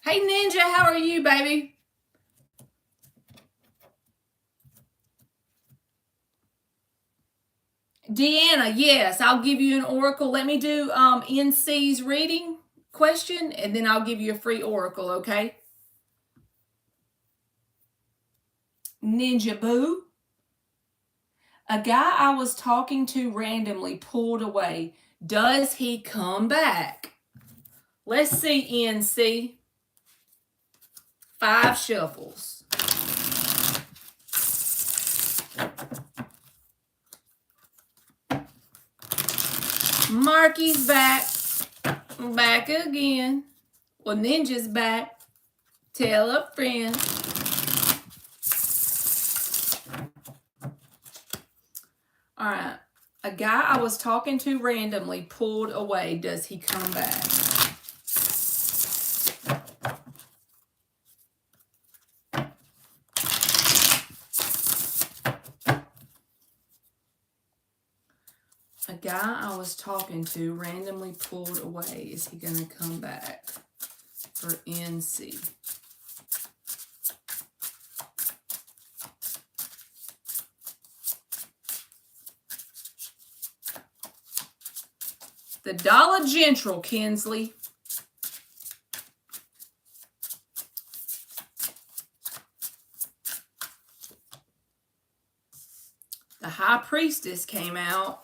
Hey, Ninja, how are you, baby? Deanna, yes, I'll give you an oracle. Let me do NC's reading question, and then I'll give you a free oracle, okay? Ninja Boo. A guy I was talking to randomly pulled away. Does he come back? Let's see, NC. 5 shuffles. Marky's back. Back again. Well, Ninja's back. Tell a friend. All right. A guy I was talking to randomly pulled away. Does he come back? A guy I was talking to randomly pulled away. Is he going to come back? For NC. The Dollar General, Kinsley. The High Priestess came out.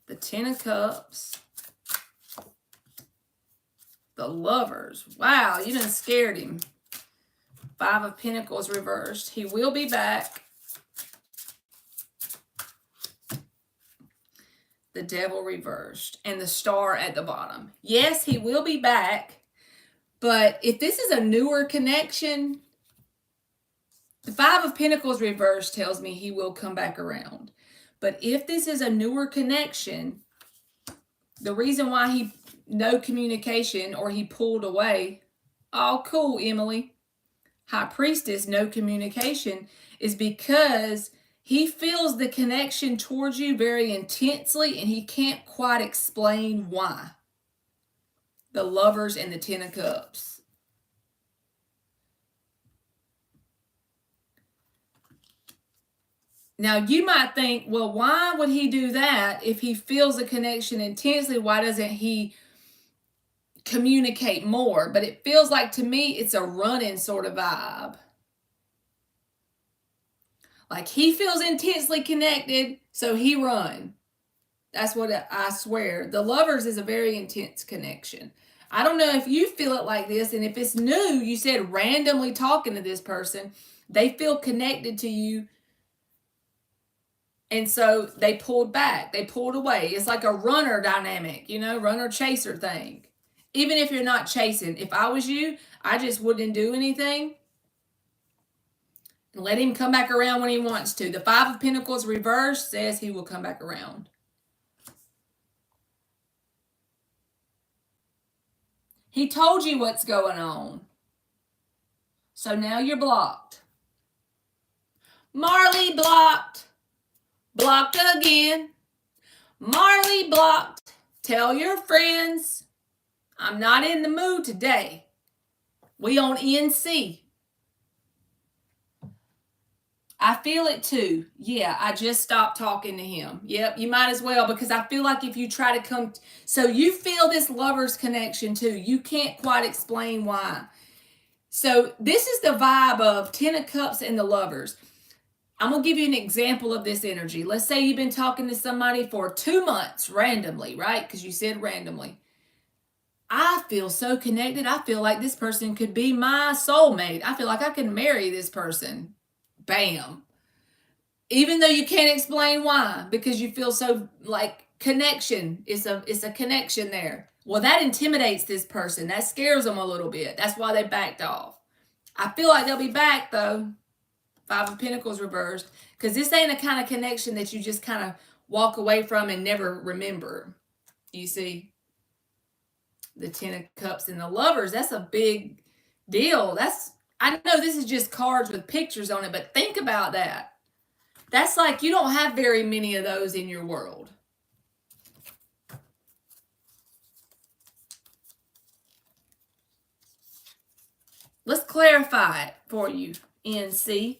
The 10 of Cups. The Lovers. Wow, you done scared him. 5 of Pentacles reversed. He will be back. The Devil reversed. And the Star at the bottom. Yes, he will be back. But if this is a newer connection, the 5 of Pentacles reversed tells me he will come back around. But if this is a newer connection, the reason why no communication or he pulled away, oh, cool, Emily. High Priestess, no communication, is because he feels the connection towards you very intensely and he can't quite explain why. The Lovers and the 10 of Cups. Now, you might think, well, why would he do that if he feels the connection intensely? Why doesn't he communicate more? But it feels like, to me, it's a running sort of vibe. Like he feels intensely connected, so he run. That's what I swear. The lovers is a very intense connection. I don't know if you feel it like this, and if it's new, you said randomly talking to this person, they feel connected to you, and so they pulled back, they pulled away. It's like a runner dynamic, runner chaser thing. Even if you're not chasing, if I was you, I just wouldn't do anything and let him come back around when he wants to. The Five of Pentacles reversed says he will come back around. He told you what's going on. So now you're blocked. Marley blocked. Blocked again. Marley blocked. Tell your friends, I'm not in the mood today. We on NC. I feel it too. Yeah, I just stopped talking to him. Yep, you might as well, because I feel like if you try to come... So you feel this lover's connection too. You can't quite explain why. So this is the vibe of 10 of Cups and the lovers. I'm going to give you an example of this energy. Let's say you've been talking to somebody for 2 months randomly, right? Because you said randomly. I feel so connected. I feel like this person could be my soulmate. I feel like I can marry this person. Bam. Even though you can't explain why, because you feel so like connection. It's a connection there. Well, that intimidates this person. That scares them a little bit. That's why they backed off. I feel like they'll be back though. Five of Pentacles reversed. Because this ain't a kind of connection that you just kind of walk away from and never remember. You see? The 10 of Cups and the lovers. That's a big deal. I know this is just cards with pictures on it, but think about that. That's like you don't have very many of those in your world. Let's clarify it for you, NC.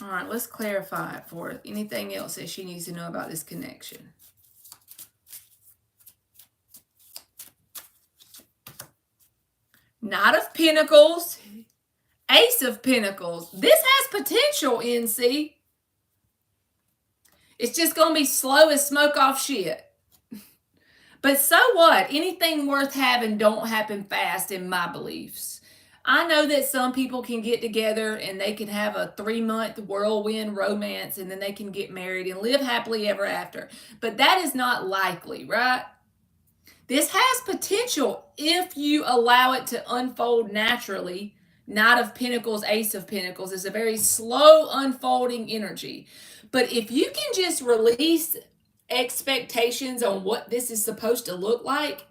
All right, let's clarify it for her. Anything else that she needs to know about this connection? Knight of Pentacles, Ace of Pentacles. This has potential, NC. It's just going to be slow as smoke off shit. But so what? Anything worth having don't happen fast in my beliefs. I know that some people can get together and they can have a 3-month whirlwind romance and then they can get married and live happily ever after. But that is not likely, right? This has potential if you allow it to unfold naturally. Knight of Pentacles, Ace of Pentacles is a very slow unfolding energy. But if you can just release expectations on what this is supposed to look like,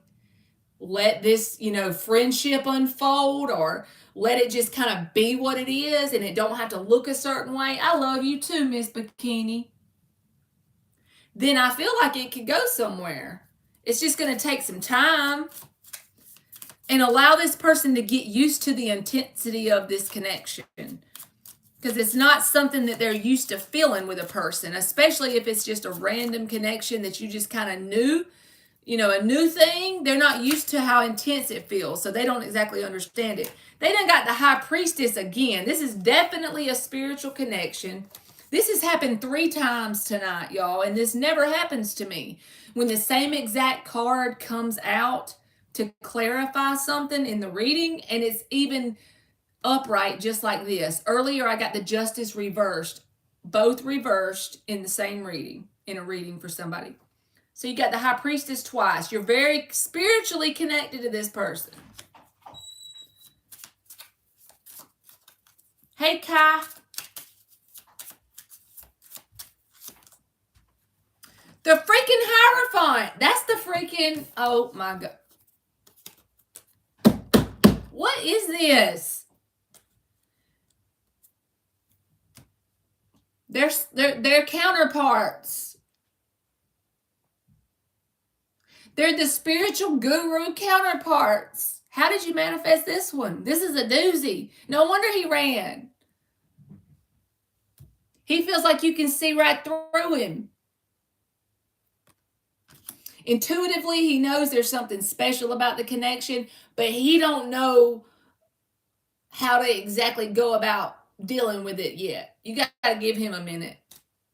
let this, friendship unfold, or let it just kind of be what it is and it don't have to look a certain way. I love you too, Miss Bikini. Then I feel like it could go somewhere. It's just going to take some time and allow this person to get used to the intensity of this connection. Because it's not something that they're used to feeling with a person, especially if it's just a random connection that you just kind of knew. A new thing, they're not used to how intense it feels, so they don't exactly understand it. They done got the High Priestess again. This is definitely a spiritual connection. This has happened 3 times tonight, y'all, and this never happens to me. When the same exact card comes out to clarify something in the reading, and it's even upright just like this. Earlier, I got the Justice reversed, both reversed in the same reading, in a reading for somebody. So you got the High Priestess twice. You're very spiritually connected to this person. Hey, Kai. The freaking Hierophant. That's the freaking... Oh, my God. What is this? They're counterparts. They're the spiritual guru counterparts. How did you manifest this one? This is a doozy. No wonder he ran. He feels like you can see right through him. Intuitively, he knows there's something special about the connection, but he don't know how to exactly go about dealing with it yet. You got to give him a minute.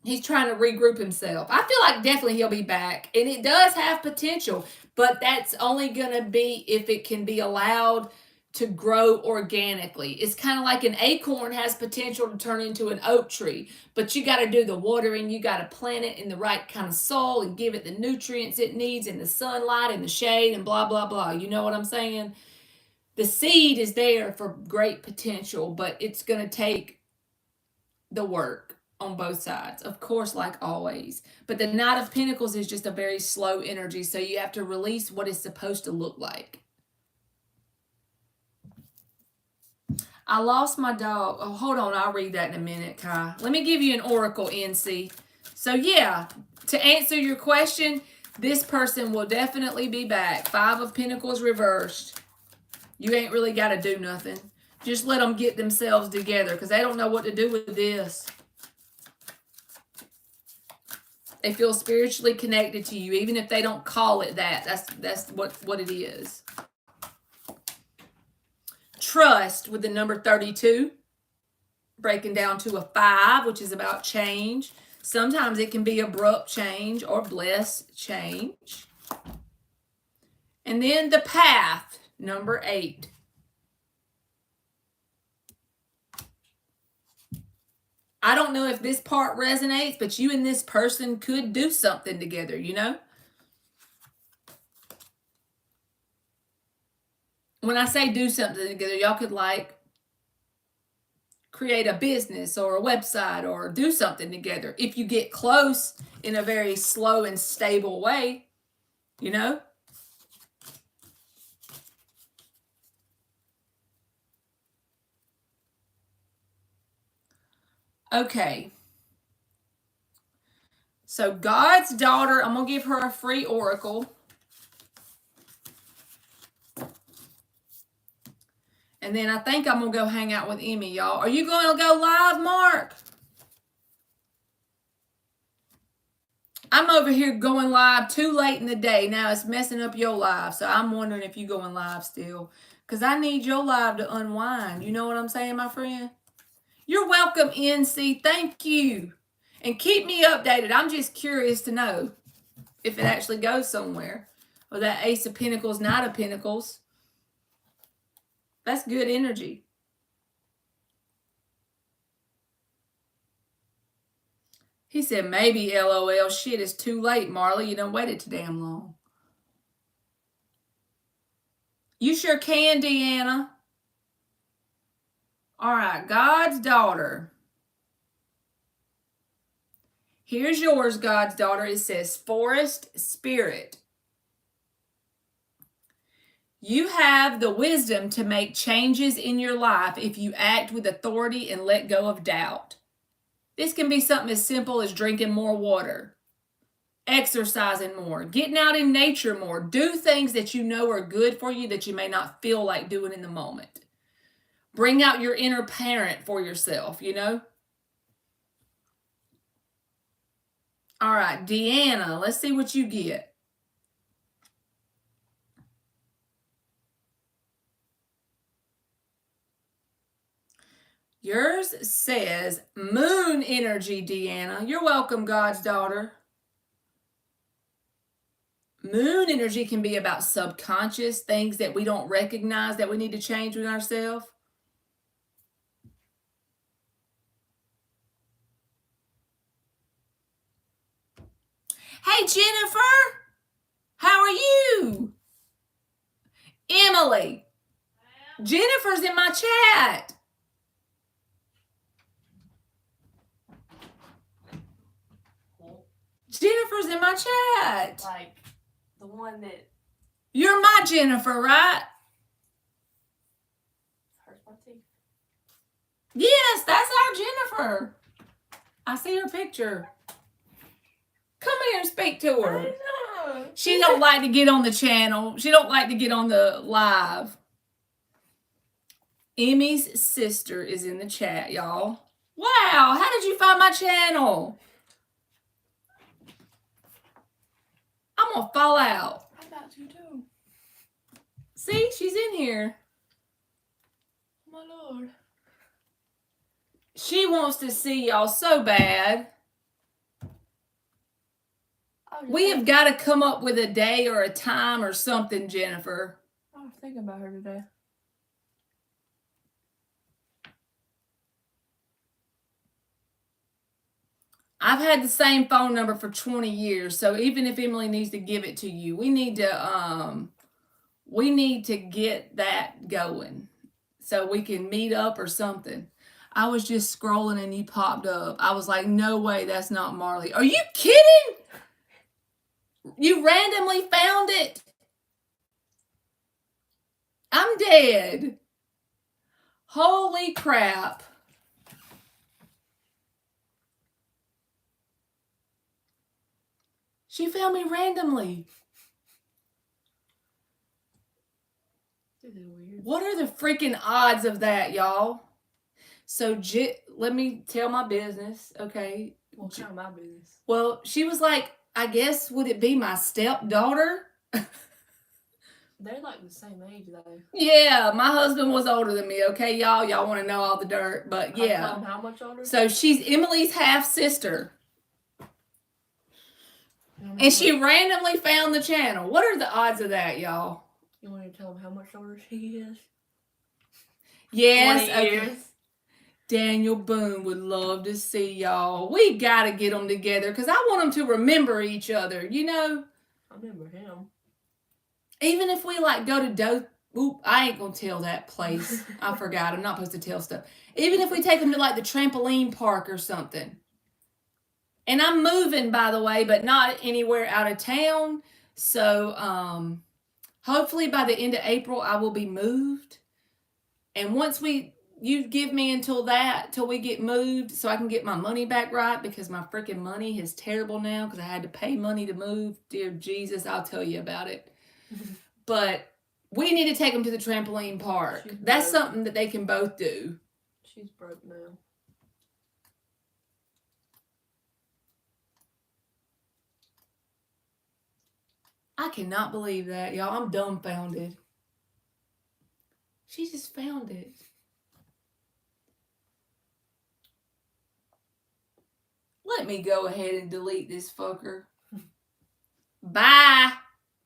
He's trying to regroup himself. I feel like definitely he'll be back, and it does have potential, but that's only going to be if it can be allowed to grow organically. It's kind of like an acorn has potential to turn into an oak tree, but you got to do the watering. You got to plant it in the right kind of soil and give it the nutrients it needs and the sunlight and the shade and blah, blah, blah. You know what I'm saying? The seed is there for great potential, but it's going to take the work on both sides, of course, like always. But the Knight of Pentacles is just a very slow energy, so you have to release what it's supposed to look like. I lost my dog. Oh, hold on. I'll read that in a minute, Kai. Let me give you an oracle, NC. So, yeah, to answer your question, this person will definitely be back. 5 of Pentacles reversed. You ain't really got to do nothing. Just let them get themselves together because they don't know what to do with this. They feel spiritually connected to you, even if they don't call it that. That's what it is. Trust with the number 32, breaking down to a 5, which is about change. Sometimes it can be abrupt change or blessed change. And then the path, number 8. I don't know if this part resonates, but you and this person could do something together, you know? When I say do something together, y'all could like create a business or a website or do something together. If you get close in a very slow and stable way, you know? Okay. So God's daughter, I'm going to give her a free oracle. And then I think I'm going to go hang out with Emmy, y'all. Are you going to go live, Mark? I'm over here going live too late in the day. Now it's messing up your live. So I'm wondering if you're going live still. Because I need your live to unwind. You know what I'm saying, my friend? You're welcome, NC. Thank you. And keep me updated. I'm just curious to know if it actually goes somewhere. Or that Ace of Pentacles, Knight of Pentacles. That's good energy. He said, maybe, LOL. Shit, it's too late, Marley. You done waited too damn long. You sure can, Deanna. All right, God's daughter. Here's yours, God's daughter. It says, Forest Spirit. You have the wisdom to make changes in your life if you act with authority and let go of doubt. This can be something as simple as drinking more water, exercising more, getting out in nature more. Do things that you know are good for you that you may not feel like doing in the moment. Bring out your inner parent for yourself, you know? All right, Deanna, let's see what you get. Yours says moon energy, Deanna. You're welcome, God's daughter. Moon energy can be about subconscious things that we don't recognize that we need to change with ourselves. Hey, Jennifer. How are you? Emily. Jennifer's in my chat. Jennifer's in my chat. Like the one that You're my Jennifer, right? hurts my teeth. Yes, that's our Jennifer. I see her picture. Come here and speak to her. I know. She don't like to get on the channel. She don't like to get on the live. Emmy's sister is in the chat, y'all. Wow, how did you find my channel? I'm gonna fall out. I got you too. See, she's in here. I'm my lord. She wants to see y'all so bad. We have got to come up with a day or a time or something, Jennifer. I was thinking about her today. I've had the same phone number for 20 years, so even if Emily needs to give it to you, we need to get that going so we can meet up or something. I was just scrolling and you popped up. I was like, no way, that's not Marley. Are you kidding? You randomly found it? I'm dead. Holy crap. She found me randomly. This is weird. What are the freaking odds of that, y'all? So, let me tell my business, okay? Well, tell my business. Well, she was like, I guess, would it be my stepdaughter? They're like the same age, though. Yeah, my husband was older than me, okay, y'all? Y'all want to know all the dirt, but yeah. How much older? So, she's Emily's half-sister. And she randomly found the channel. What are the odds of that, y'all? You want to tell them how much older she is? Yes. 20 years. Okay. Daniel Boone would love to see y'all. We got to get them together because I want them to remember each other, you know? I remember him. Even if we, like, go to Oop, I ain't going to tell that place. I forgot. I'm not supposed to tell stuff. Even if we take them to, like, the trampoline park or something. And I'm moving, by the way, but not anywhere out of town. So, hopefully by the end of April, I will be moved. And once you give me till we get moved so I can get my money back right because my freaking money is terrible now because I had to pay money to move. Dear Jesus, I'll tell you about it. But we need to take them to the trampoline park. That's something that they can both do. She's broke now. I cannot believe that, y'all. I'm dumbfounded. She just found it. Let me go ahead and delete this fucker. Bye.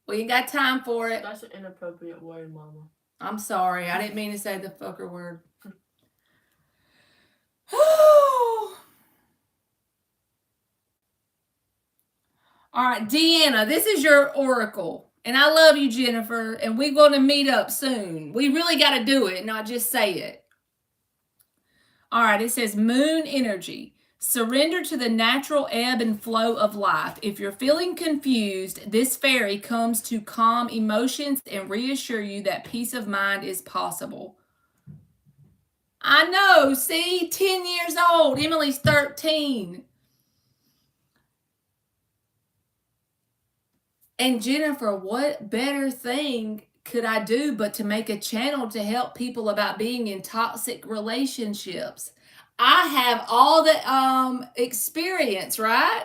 We ain't got time for it. That's an inappropriate word, Mama. I'm sorry. I didn't mean to say the fucker word. All right, Deanna, this is your oracle. And I love you, Jennifer. And we're going to meet up soon. We really got to do it, not just say it. All right, it says moon energy. Surrender to the natural ebb and flow of life. If you're feeling confused, this fairy comes to calm emotions and reassure you that peace of mind is possible. I know, see, 10 years old. Emily's 13. And Jennifer, what better thing could I do but to make a channel to help people about being in toxic relationships? I have all the experience, right?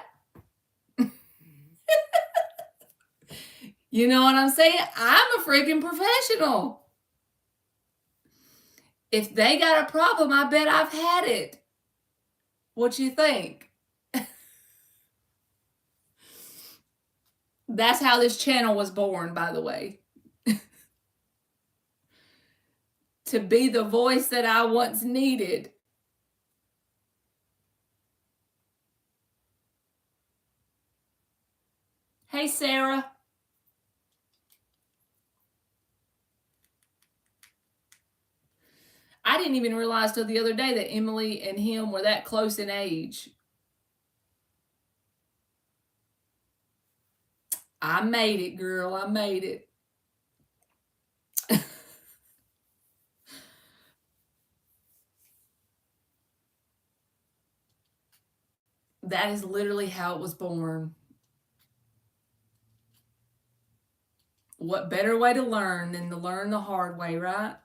You know what I'm saying? I'm a freaking professional. If they got a problem, I bet I've had it. What you think? That's how this channel was born, by the way. To be the voice that I once needed. Hey, Sarah. I didn't even realize till the other day that Emily and him were that close in age. I made it, girl. I made it. That is literally how it was born. What better way to learn than to learn the hard way, right?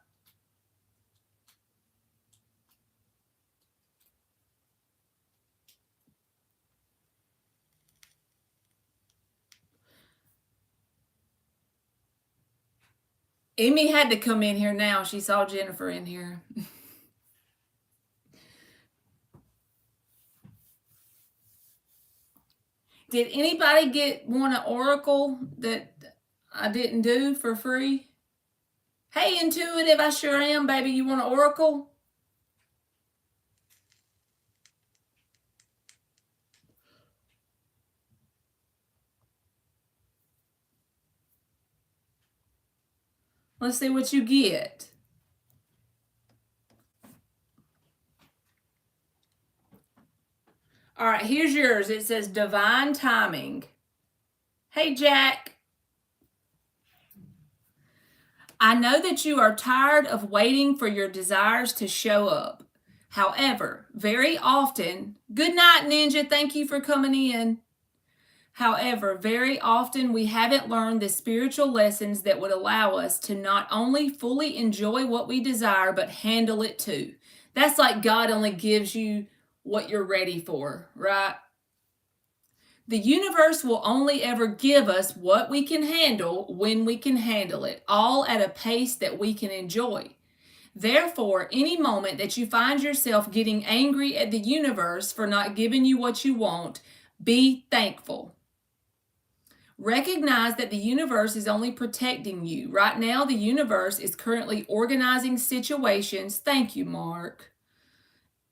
Amy had to come in here now. She saw Jennifer in here. Did anybody want an oracle that I didn't do for free? Hey, intuitive, I sure am, baby. You want an oracle? Let's see what you get. All right, here's yours. It says divine timing. Hey, Jack. I know that you are tired of waiting for your desires to show up. However, very often, good night, Ninja. Thank you for coming in. However, very often we haven't learned the spiritual lessons that would allow us to not only fully enjoy what we desire, but handle it too. That's like God only gives you what you're ready for, right? The universe will only ever give us what we can handle when we can handle it, all at a pace that we can enjoy. Therefore, any moment that you find yourself getting angry at the universe for not giving you what you want, be thankful. Recognize that the universe is only protecting you. Right now, the universe is currently organizing situations, thank you, Mark,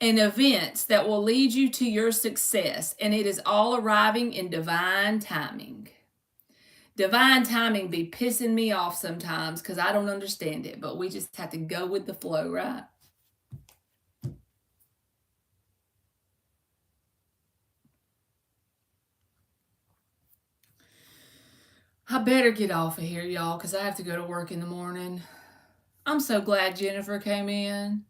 and events that will lead you to your success, and it is all arriving in divine timing. Divine timing be pissing me off sometimes because I don't understand it, but we just have to go with the flow, right? I better get off of here, y'all, because I have to go to work in the morning. I'm so glad Jennifer came in.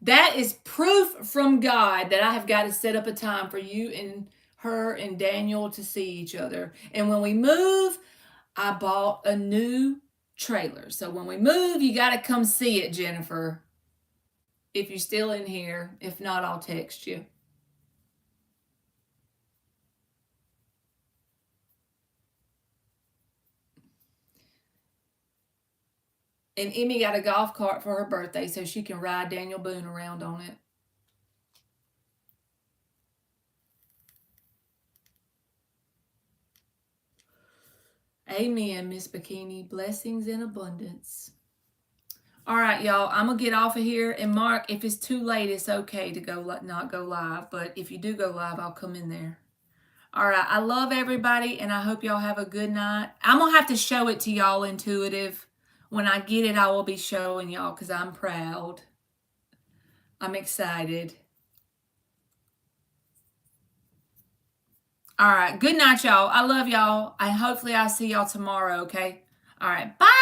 That is proof from God that I have got to set up a time for you and her and Daniel to see each other. And when we move, I bought a new trailer. So when we move, you got to come see it, Jennifer. If you're still in here. If not, I'll text you. And Emmy got a golf cart for her birthday so she can ride Daniel Boone around on it. Amen, Miss Bikini. Blessings in abundance. All right, y'all. I'm going to get off of here. And Mark, if it's too late, it's okay to not go live. But if you do go live, I'll come in there. All right. I love everybody, and I hope y'all have a good night. I'm going to have to show it to y'all intuitive. When I get it, I will be showing y'all because I'm proud. I'm excited. All right. Good night, y'all. I love y'all. And hopefully I'll see y'all tomorrow, okay? All right. Bye.